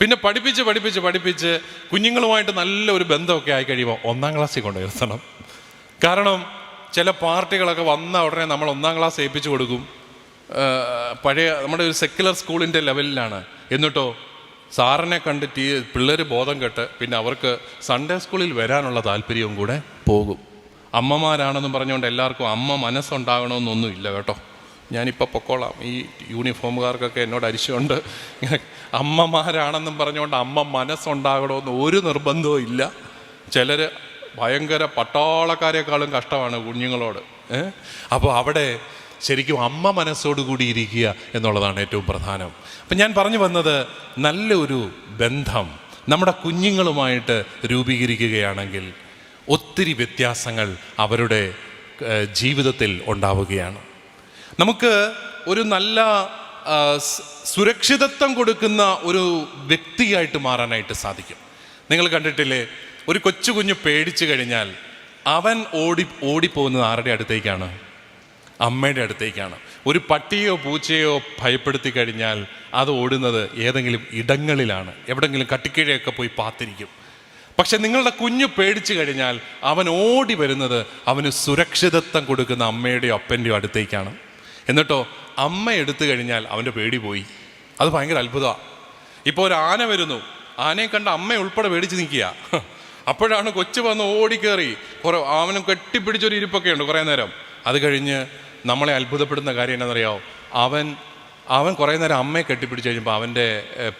പിന്നെ പഠിപ്പിച്ച് കുഞ്ഞുങ്ങളുമായിട്ട് നല്ലൊരു ബന്ധമൊക്കെ ആയി കഴിയുമ്പോൾ 1ാം ക്ലാസ്സിൽ കൊണ്ടുവരുത്തണം. കാരണം ചില പാർട്ടികളൊക്കെ വന്ന ഉടനെ നമ്മൾ 1ാം ക്ലാസ് ഏൽപ്പിച്ചു കൊടുക്കും. പഴയ നമ്മുടെ ഒരു സെക്യുലർ സ്കൂളിൻ്റെ ലെവലിലാണ്. എന്നിട്ടോ സാറിനെ കണ്ട് പിള്ളേർ ബോധം കെട്ട് പിന്നെ അവർക്ക് സൺഡേ സ്കൂളിൽ വരാനുള്ള താല്പര്യവും കൂടെ പോകും. അമ്മമാരാണെന്നും പറഞ്ഞുകൊണ്ട് എല്ലാവർക്കും അമ്മ മനസ്സുണ്ടാകണമെന്നൊന്നും ഇല്ല കേട്ടോ. ഞാനിപ്പോൾ പൊക്കോളാം, ഈ യൂണിഫോമുകാർക്കൊക്കെ എന്നോട് അരിച്ചുകൊണ്ട് അമ്മമാരാണെന്നും പറഞ്ഞുകൊണ്ട് അമ്മ മനസ്സുണ്ടാകണമെന്ന് ഒരു നിർബന്ധവും ഇല്ല. ചിലർ ഭയങ്കര പട്ടാളക്കാരെക്കാളും കഷ്ടമാണ് കുഞ്ഞുങ്ങളോട്. അപ്പോൾ അവിടെ ശരിക്കും അമ്മ മനസ്സോടുകൂടി ഇരിക്കുക എന്നുള്ളതാണ് ഏറ്റവും പ്രധാനം. അപ്പം ഞാൻ പറഞ്ഞു വന്നത്, നല്ലൊരു ബന്ധം നമ്മുടെ കുഞ്ഞുങ്ങളുമായിട്ട് രൂപീകരിക്കുകയാണെങ്കിൽ ഒത്തിരി വ്യത്യാസങ്ങൾ അവരുടെ ജീവിതത്തിൽ ഉണ്ടാവുകയാണ്. നമുക്ക് ഒരു നല്ല സുരക്ഷിതത്വം കൊടുക്കുന്ന ഒരു വ്യക്തിയായിട്ട് മാറാനായിട്ട് സാധിക്കും. നിങ്ങൾ കണ്ടിട്ടില്ലേ, ഒരു കൊച്ചു കുഞ്ഞ് പേടിച്ചു കഴിഞ്ഞാൽ അവൻ ഓടിപ്പോകുന്നത് ആരുടെ അടുത്തേക്കാണ്? അമ്മയുടെ അടുത്തേക്കാണ്. ഒരു പട്ടിയോ പൂച്ചയോ ഭയപ്പെടുത്തി കഴിഞ്ഞാൽ അത് ഓടുന്നത് ഏതെങ്കിലും ഇടങ്ങളിലാണ്, എവിടെങ്കിലും കട്ടിക്കീഴയൊക്കെ പോയി പാത്തിരിക്കും. പക്ഷെ നിങ്ങളുടെ കുഞ്ഞ് പേടിച്ചു കഴിഞ്ഞാൽ അവൻ ഓടി വരുന്നത് അവന് സുരക്ഷിതത്വം കൊടുക്കുന്ന അമ്മയുടെയോ അപ്പൻ്റെയോ അടുത്തേക്കാണ്. എന്നിട്ടോ അമ്മ എടുത്തു കഴിഞ്ഞാൽ അവൻ്റെ പേടി പോയി. അത് ഭയങ്കര അത്ഭുതമാണ്. ഇപ്പോൾ ഒരു ആന വരുന്നു, ആനയെ കണ്ട അമ്മ ഉൾപ്പെടെ പേടിച്ച് നിൽക്കുക. അപ്പോഴാണ് കൊച്ചു വന്ന് ഓടിക്കേറി അവനും കെട്ടിപ്പിടിച്ചൊരു ഇരിപ്പൊക്കെ ഉണ്ട് കുറേ നേരം. അത് കഴിഞ്ഞ് നമ്മളെ അത്ഭുതപ്പെടുന്ന കാര്യം എന്താണെന്നറിയാമോ? അവൻ കുറേ നേരം അമ്മയെ കെട്ടിപ്പിടിച്ച് കഴിഞ്ഞപ്പോൾ അവൻ്റെ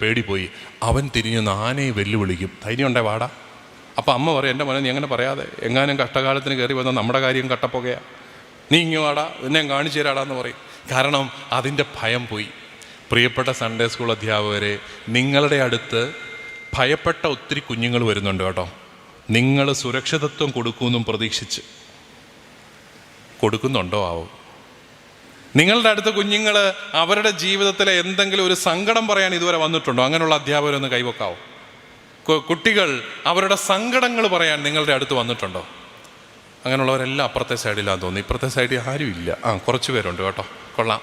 പേടി പോയി. അവൻ തിരിഞ്ഞ് ആനയെ വെല്ലുവിളിക്കും, ധൈര്യം ഉണ്ടേ വാടാ. അപ്പം അമ്മ പറയും, എൻ്റെ മോനെ നീ അങ്ങനെ പറയാതെ, എങ്ങാനും കഷ്ടകാലത്തിന് കയറി വന്നാൽ നമ്മുടെ കാര്യം കട്ടപ്പുകയാണ്, നീ ഇങ്ങ് വാടാ, എന്നെ കാണിച്ചു തരാടാന്ന് പറയും. കാരണം അതിൻ്റെ ഭയം പോയി. പ്രിയപ്പെട്ട സൺഡേ സ്കൂൾ അധ്യാപകരെ, നിങ്ങളുടെ അടുത്ത് ഭയപ്പെട്ട ഒത്തിരി കുഞ്ഞുങ്ങൾ വരുന്നുണ്ട് കേട്ടോ. നിങ്ങൾ സുരക്ഷിതത്വം കൊടുക്കുമെന്നും പ്രതീക്ഷിച്ച് കൊടുക്കുന്നുണ്ടോ ആവും? നിങ്ങളുടെ അടുത്ത കുഞ്ഞുങ്ങൾ അവരുടെ ജീവിതത്തിലെ എന്തെങ്കിലും ഒരു സങ്കടം പറയാൻ ഇതുവരെ വന്നിട്ടുണ്ടോ? അങ്ങനെയുള്ള അധ്യാപകരൊന്ന് കൈവക്കാവോ? കുട്ടികൾ അവരുടെ സങ്കടങ്ങൾ പറയാൻ നിങ്ങളുടെ അടുത്ത് വന്നിട്ടുണ്ടോ? അങ്ങനെയുള്ളവരെല്ലാം അപ്പുറത്തെ സൈഡിലാന്ന് തോന്നുന്നു. ഇപ്പുറത്തെ സൈഡിൽ ആരും ഇല്ല. കുറച്ച് പേരുണ്ട് കേട്ടോ, കൊള്ളാം.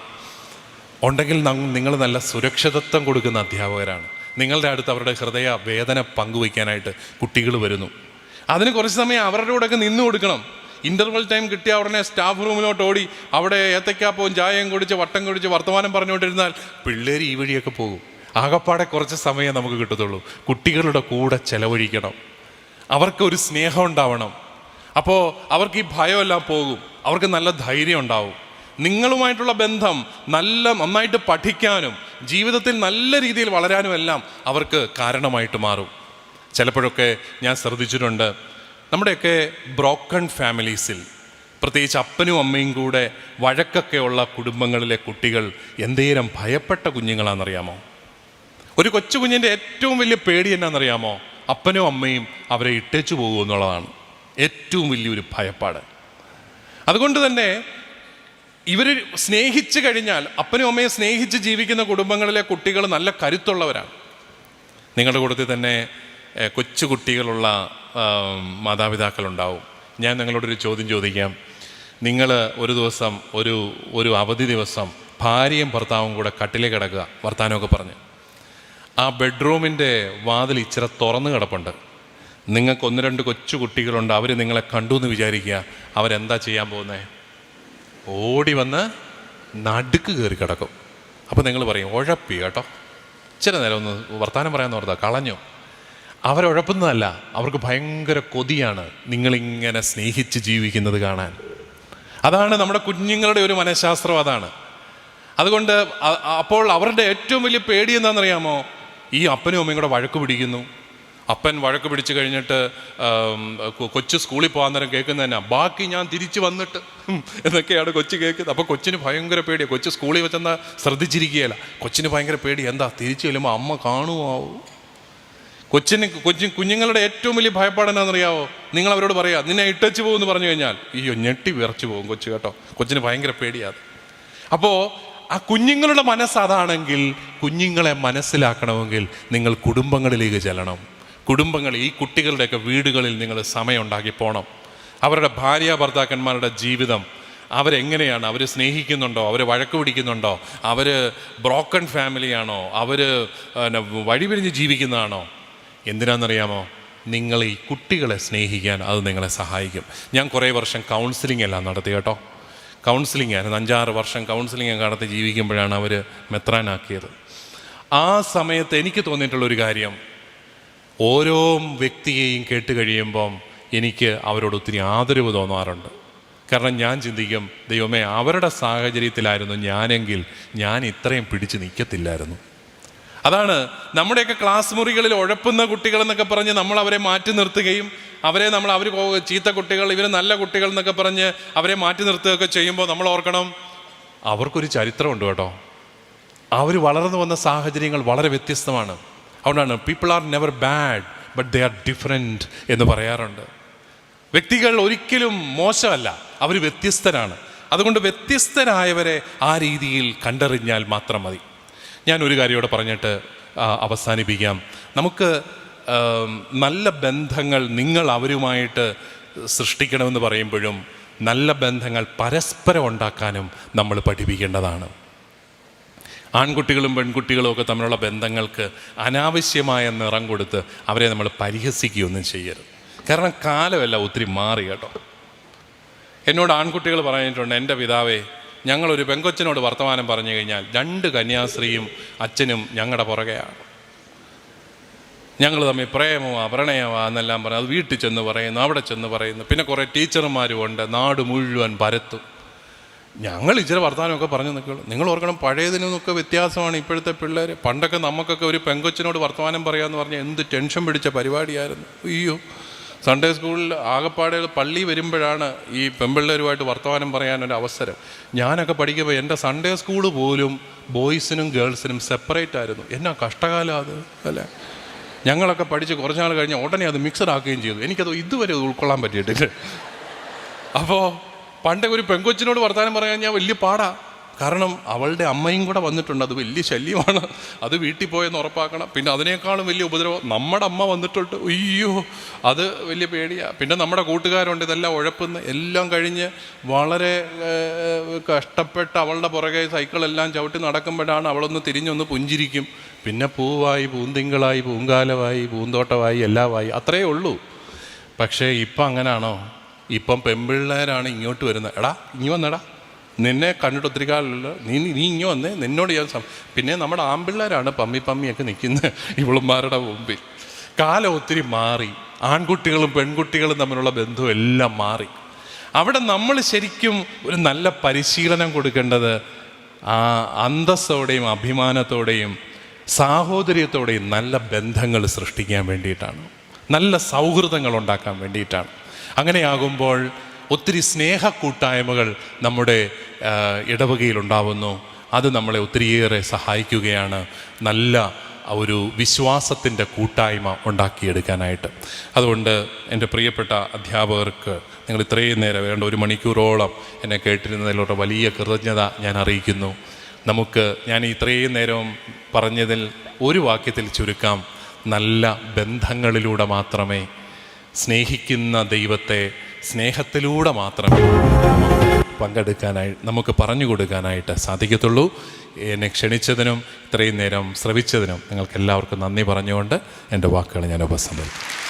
ഉണ്ടെങ്കിൽ നിങ്ങൾ നല്ല സുരക്ഷിതത്വം കൊടുക്കുന്ന അധ്യാപകരാണ്. നിങ്ങളുടെ അടുത്ത് അവരുടെ ഹൃദയ വേദന പങ്കുവയ്ക്കാനായിട്ട് കുട്ടികൾ വരുന്നു. അതിന് കുറച്ച് സമയം അവരുടെ കൂടെയൊക്കെ നിന്ന് കൊടുക്കണം. ഇൻ്റർവൽ ടൈം കിട്ടിയ ഉടനെ സ്റ്റാഫ് റൂമിലോട്ട് ഓടി അവിടെ ഏത്തക്കാപ്പവും ചായയും കുടിച്ച് വട്ടം കുടിച്ച് വർത്തമാനം പറഞ്ഞുകൊണ്ടിരുന്നാൽ പിള്ളേർ ഈ വഴിയൊക്കെ പോകും. ആകപ്പാടെ കുറച്ച് സമയം നമുക്ക് കിട്ടത്തുള്ളൂ. കുട്ടികളുടെ കൂടെ ചെലവഴിക്കണം, അവർക്ക് ഒരു സ്നേഹം ഉണ്ടാവണം. അപ്പോൾ അവർക്ക് ഈ ഭയമെല്ലാം പോകും, അവർക്ക് നല്ല ധൈര്യം ഉണ്ടാവും. നിങ്ങളുമായിട്ടുള്ള ബന്ധം നന്നായിട്ട് പഠിക്കാനും ജീവിതത്തിൽ നല്ല രീതിയിൽ വളരാനും എല്ലാം അവർക്ക് കാരണമായിട്ട് മാറും. ചിലപ്പോഴൊക്കെ ഞാൻ ശ്രദ്ധിച്ചിട്ടുണ്ട്, നമ്മുടെയൊക്കെ ബ്രോക്കൺ ഫാമിലീസിൽ, പ്രത്യേകിച്ച് അപ്പനും അമ്മയും കൂടെ വഴക്കൊക്കെയുള്ള കുടുംബങ്ങളിലെ കുട്ടികൾ എന്തേരം ഭയപ്പെട്ട കുഞ്ഞുങ്ങളാണെന്നറിയാമോ? ഒരു കൊച്ചു കുഞ്ഞിൻ്റെ ഏറ്റവും വലിയ പേടി എന്നാണെന്നറിയാമോ? അപ്പനും അമ്മയും അവരെ ഇട്ടേച്ചു പോകും എന്നുള്ളതാണ് ഏറ്റവും വലിയൊരു ഭയപ്പാട്. അതുകൊണ്ട് തന്നെ ഇവർ സ്നേഹിച്ചു കഴിഞ്ഞാൽ, അപ്പനും അമ്മയെ സ്നേഹിച്ച് ജീവിക്കുന്ന കുടുംബങ്ങളിലെ കുട്ടികൾ നല്ല കരുത്തുള്ളവരാണ്. നിങ്ങളുടെ കൂട്ടത്തിൽ തന്നെ കൊച്ചു കുട്ടികളുള്ള മാതാപിതാക്കളുണ്ടാവും. ഞാൻ നിങ്ങളോടൊരു ചോദ്യം ചോദിക്കാം. നിങ്ങൾ ഒരു ദിവസം ഒരു അവധി ദിവസം ഭാര്യയും ഭർത്താവും കൂടെ കട്ടിലേ കിടക്കുക, വർത്താനമൊക്കെ പറഞ്ഞ്. ആ ബെഡ്റൂമിൻ്റെ വാതിൽ ഇച്ചിരി തുറന്നു കിടപ്പുണ്ട്. നിങ്ങൾക്ക് 1-2 കൊച്ചു കുട്ടികളുണ്ട്. അവർ നിങ്ങളെ കണ്ടു എന്ന് വിചാരിക്കുക. അവരെന്താ ചെയ്യാൻ പോകുന്നത്? ഓടി വന്ന് നടുക്ക് കയറി കിടക്കും. അപ്പോൾ നിങ്ങൾ പറയും, ഉഴപ്പി കേട്ടോ, ഇച്ചിരി നേരം ഒന്ന് വർത്താനം പറയാമെന്ന് ഓർത്താ കളഞ്ഞു. അവരുഴപ്പുന്നതല്ല, അവർക്ക് ഭയങ്കര കൊതിയാണ് നിങ്ങളിങ്ങനെ സ്നേഹിച്ച് ജീവിക്കുന്നത് കാണാൻ. അതാണ് നമ്മുടെ കുഞ്ഞുങ്ങളുടെ ഒരു മനഃശാസ്ത്രം, അതാണ്. അതുകൊണ്ട് അപ്പോൾ അവരുടെ ഏറ്റവും വലിയ പേടി എന്താണെന്നറിയാമോ? ഈ അപ്പനും അമ്മയും കൂടെ വഴക്ക് പിടിക്കുന്നു. അപ്പൻ വഴക്ക് പിടിച്ച് കഴിഞ്ഞിട്ട് കൊച്ചു സ്കൂളിൽ പോകാൻ നേരം കേൾക്കുന്നത് തന്നെ, ബാക്കി ഞാൻ തിരിച്ചു വന്നിട്ട് എന്നൊക്കെയാണ് കൊച്ചു കേൾക്കുന്നത്. അപ്പോൾ കൊച്ചിന് ഭയങ്കര പേടിയാണ്. കൊച്ചു സ്കൂളിൽ വെച്ചെന്നാൽ ശ്രദ്ധിച്ചിരിക്കുകയല്ല. കൊച്ചിന് ഭയങ്കര പേടി, എന്താ തിരിച്ചു ചെല്ലുമ്പോൾ അമ്മ കാണുമാവും. കുഞ്ഞുങ്ങളുടെ ഏറ്റവും വലിയ ഭയപ്പാട് എന്നാണെന്നറിയാവോ? നിങ്ങൾ അവരോട് പറയാ, നിന്നെ ഇട്ടച്ചു പോകുമെന്ന് പറഞ്ഞു കഴിഞ്ഞാൽ അയ്യോ ഞെട്ടി വിറച്ചു പോകും കൊച്ചു കേട്ടോ. കൊച്ചിന് ഭയങ്കര പേടിയാണ്. അപ്പോൾ ആ കുഞ്ഞുങ്ങളുടെ മനസ്സ് അതാണെങ്കിൽ, കുഞ്ഞുങ്ങളെ മനസ്സിലാക്കണമെങ്കിൽ നിങ്ങൾ കുടുംബങ്ങളിലേക്ക് ചെല്ലണം. ഈ കുട്ടികളുടെയൊക്കെ വീടുകളിൽ നിങ്ങൾ സമയം ഉണ്ടാക്കി പോകണം. അവരുടെ ഭാര്യ ഭർത്താക്കന്മാരുടെ ജീവിതം അവരെങ്ങനെയാണ്? അവർ സ്നേഹിക്കുന്നുണ്ടോ? അവർ വഴക്ക് പിടിക്കുന്നുണ്ടോ? അവർ ബ്രോക്കൺ ഫാമിലിയാണോ? അവർ വഴിപിരിഞ്ഞ് ജീവിക്കുന്നതാണോ? എന്തിനാണെന്നറിയാമോ? നിങ്ങൾ ഈ കുട്ടികളെ സ്നേഹിക്കാൻ അത് നിങ്ങളെ സഹായിക്കും. ഞാൻ കുറേ വർഷം കൗൺസിലിംഗ് എല്ലാം നടത്തി കേട്ടോ. കൗൺസിലിംഗ് ആയിരുന്നു, 5-6 വർഷം കൗൺസിലിംഗ് നടത്തി ജീവിക്കുമ്പോഴാണ് അവർ മെത്രാനാക്കിയത്. ആ സമയത്ത് എനിക്ക് തോന്നിയിട്ടുള്ളൊരു കാര്യം, ഓരോ വ്യക്തിയെയും കേട്ട് കഴിയുമ്പം എനിക്ക് അവരോട് ഒത്തിരി ആദരവ് തോന്നാറുണ്ട്. കാരണം ഞാൻ ചിന്തിക്കും, ദൈവമേ, അവരുടെ സാഹചര്യത്തിലായിരുന്നു ഞാനെങ്കിൽ ഞാൻ ഇത്രയും പിടിച്ച് നിൽക്കത്തില്ലായിരുന്നു. അതാണ് നമ്മുടെയൊക്കെ ക്ലാസ് മുറികളിൽ ഉഴപ്പുന്ന കുട്ടികളെന്നൊക്കെ പറഞ്ഞ് നമ്മൾ അവരെ മാറ്റി നിർത്തുകയും അവർ ചീത്ത കുട്ടികൾ, ഇവർ നല്ല കുട്ടികൾ എന്നൊക്കെ പറഞ്ഞ് അവരെ മാറ്റി നിർത്തുകയൊക്കെ ചെയ്യുമ്പോൾ നമ്മൾ ഓർക്കണം, അവർക്കൊരു ചരിത്രമുണ്ട് കേട്ടോ. അവർ വളർന്നു വന്ന സാഹചര്യങ്ങൾ വളരെ വ്യത്യസ്തമാണ്. അതുകൊണ്ടാണ് people are never bad but they are different എന്ന് പറയാറുണ്ട്. വ്യക്തികൾ ഒരിക്കലും മോശമല്ല, അവർ വ്യത്യസ്തരാണ്. അതുകൊണ്ട് വ്യത്യസ്തരായവരെ ആ രീതിയിൽ കണ്ടറിഞ്ഞാൽ മാത്രം മതി. ഞാനൊരു കാര്യം ഇവിടെ പറഞ്ഞിട്ട് അവസാനിപ്പിക്കാം. നമുക്ക് നല്ല ബന്ധങ്ങൾ നിങ്ങൾ അവരുമായിട്ട് സൃഷ്ടിക്കണമെന്ന് പറയുമ്പോഴും നല്ല ബന്ധങ്ങൾ പരസ്പരം ഉണ്ടാക്കാനും നമ്മൾ പഠിപ്പിക്കേണ്ടതാണ്. ആൺകുട്ടികളും പെൺകുട്ടികളും ഒക്കെ തമ്മിലുള്ള ബന്ധങ്ങൾക്ക് അനാവശ്യമായ നിറം കൊടുത്ത് അവരെ നമ്മൾ പരിഹസിക്കുകയൊന്നും ചെയ്യരുത്. കാരണം കാലമല്ല ഒത്തിരി മാറി കേട്ടോ. എന്നോട് ആൺകുട്ടികൾ പറഞ്ഞിട്ടുണ്ട്, എൻ്റെ പിതാവേ, ഞങ്ങളൊരു പെങ്കൊച്ചനോട് വർത്തമാനം പറഞ്ഞു കഴിഞ്ഞാൽ 2 കന്യാസ്ത്രീയും അച്ഛനും ഞങ്ങളുടെ പുറകെയാണ്. ഞങ്ങൾ തമ്മിൽ പ്രേമമാ പ്രണയമാ എന്നെല്ലാം പറയും. അത് വീട്ടിൽ ചെന്ന് പറയുന്നു, അവിടെ ചെന്ന് പറയുന്നു. പിന്നെ കുറേ ടീച്ചർമാരും ഉണ്ട്, നാട് മുഴുവൻ പരത്തും. ഞങ്ങൾ ഇച്ചിരി വർത്തമാനമൊക്കെ പറഞ്ഞു നിൽക്കുള്ളൂ. നിങ്ങൾ ഓർക്കണം, പഴയതിനൊക്കെ വ്യത്യാസമാണ് ഇപ്പോഴത്തെ പിള്ളേർ. പണ്ടൊക്കെ നമുക്കൊക്കെ ഒരു പെങ്കൊച്ചിനോട് വർത്തമാനം പറയാമെന്ന് പറഞ്ഞാൽ എന്ത് ടെൻഷൻ പിടിച്ച പരിപാടിയായിരുന്നു. അയ്യോ, സൺഡേ സ്കൂളിൽ ആകപ്പാടെ പള്ളി വരുമ്പോഴാണ് ഈ പെൺപിള്ളേരുമായിട്ട് വർത്തമാനം പറയാനൊരു അവസരം. ഞാനൊക്കെ പഠിക്കുമ്പോൾ എൻ്റെ സൺഡേ സ്കൂൾ പോലും ബോയ്സിനും ഗേൾസിനും സെപ്പറേറ്റ് ആയിരുന്നു. എന്നാ കഷ്ടകാലം അത്, അല്ലേ? ഞങ്ങളൊക്കെ പഠിച്ച് കുറച്ച് നാൾ കഴിഞ്ഞ് ഉടനെ അത് മിക്സഡ് ആക്കുകയും ചെയ്തു. എനിക്കത് ഇതുവരെ ഉൾക്കൊള്ളാൻ പറ്റിയിട്ടില്ല. അപ്പോൾ പണ്ടേ ഒരു പെങ്കൊച്ചിനോട് വർത്തമാനം പറയാൻ ഞാൻ വലിയ പാടാ. കാരണം അവളുടെ അമ്മയും കൂടെ വന്നിട്ടുണ്ട്, അത് വലിയ ശല്യമാണ്. അത് വീട്ടിൽ പോയെന്ന് ഉറപ്പാക്കണം. പിന്നെ അതിനേക്കാളും വലിയ ഉപദ്രവം നമ്മുടെ അമ്മ വന്നിട്ടുണ്ട്. അയ്യോ, അത് വലിയ പേടിയാണ്. പിന്നെ നമ്മുടെ കൂട്ടുകാരുണ്ട്, ഇതെല്ലാം ഉഴപ്പുന്ന. എല്ലാം കഴിഞ്ഞ് വളരെ കഷ്ടപ്പെട്ട് അവളുടെ പുറകെ സൈക്കിളെല്ലാം ചവിട്ടി നടക്കുമ്പോഴാണ് അവളൊന്ന് തിരിഞ്ഞൊന്ന് പുഞ്ചിരിക്കും. പിന്നെ പൂവായി, പൂന്തിങ്കളായി, പൂങ്കാലമായി, പൂന്തോട്ടമായി, എല്ലാമായി, അത്രയേ ഉള്ളൂ. പക്ഷേ ഇപ്പം അങ്ങനാണോ? ഇപ്പം പെൺപിള്ളേരാണ് ഇങ്ങോട്ട് വരുന്നത്. എടാ ഇങ്ങ് വന്നെടാ, നിന്നെ കണ്ടിട്ട് ഒത്തിരി കാലമല്ലോ, നീ ഇങ്ങ് വന്നേ, നിന്നോട് ഞാൻ പിന്നെ നമ്മുടെ ആൺപിള്ളേരാണ് പമ്മിയൊക്കെ നിൽക്കുന്നത് ഇവളുമാരുടെ മുമ്പിൽ. കാലം ഒത്തിരി മാറി. ആൺകുട്ടികളും പെൺകുട്ടികളും തമ്മിലുള്ള ബന്ധവും എല്ലാം മാറി. അവിടെ നമ്മൾ ശരിക്കും ഒരു നല്ല പരിശീലനം കൊടുക്കേണ്ടത് ആ അന്തസ്സോടെയും അഭിമാനത്തോടെയും സാഹോദര്യത്തോടെയും നല്ല ബന്ധങ്ങൾ സൃഷ്ടിക്കാൻ വേണ്ടിയിട്ടാണ്, നല്ല സൗഹൃദങ്ങൾ ഉണ്ടാക്കാൻ വേണ്ടിയിട്ടാണ്. അങ്ങനെയാകുമ്പോൾ ഒത്തിരി സ്നേഹക്കൂട്ടായ്മകൾ നമ്മുടെ ഇടവകയിലുണ്ടാവുന്നു. അത് നമ്മളെ ഒത്തിരിയേറെ സഹായിക്കുകയാണ്. നല്ല ഒരു വിശ്വാസത്തിൻ്റെ കൂട്ടായ്മ ഉണ്ടാക്കിയെടുക്കാനായിട്ട്. അതുകൊണ്ട് എൻ്റെ പ്രിയപ്പെട്ട അധ്യാപകർക്ക് നിങ്ങൾ ഇത്രയും നേരം വേണ്ട 1 മണിക്കൂറോളം എന്നെ കേട്ടിരുന്നതിലൂടെ വലിയ കൃതജ്ഞത ഞാൻ അറിയിക്കുന്നു. ഞാൻ ഇത്രയും നേരം പറഞ്ഞതിൽ ഒരു വാക്യത്തിൽ ചുരുക്കാം: നല്ല ബന്ധങ്ങളിലൂടെ മാത്രമേ, സ്നേഹിക്കുന്ന ദൈവത്തെ സ്നേഹത്തിലൂടെ മാത്രമേ നമുക്ക് പറഞ്ഞു കൊടുക്കാനായിട്ട് സാധിക്കത്തുള്ളൂ. എന്നെ ക്ഷണിച്ചതിനും ഇത്രയും നേരം ശ്രവിച്ചതിനും നിങ്ങൾക്ക് എല്ലാവർക്കും നന്ദി പറഞ്ഞുകൊണ്ട് എൻ്റെ വാക്കുകൾ ഞാൻ ഉപസംഹരിക്കും.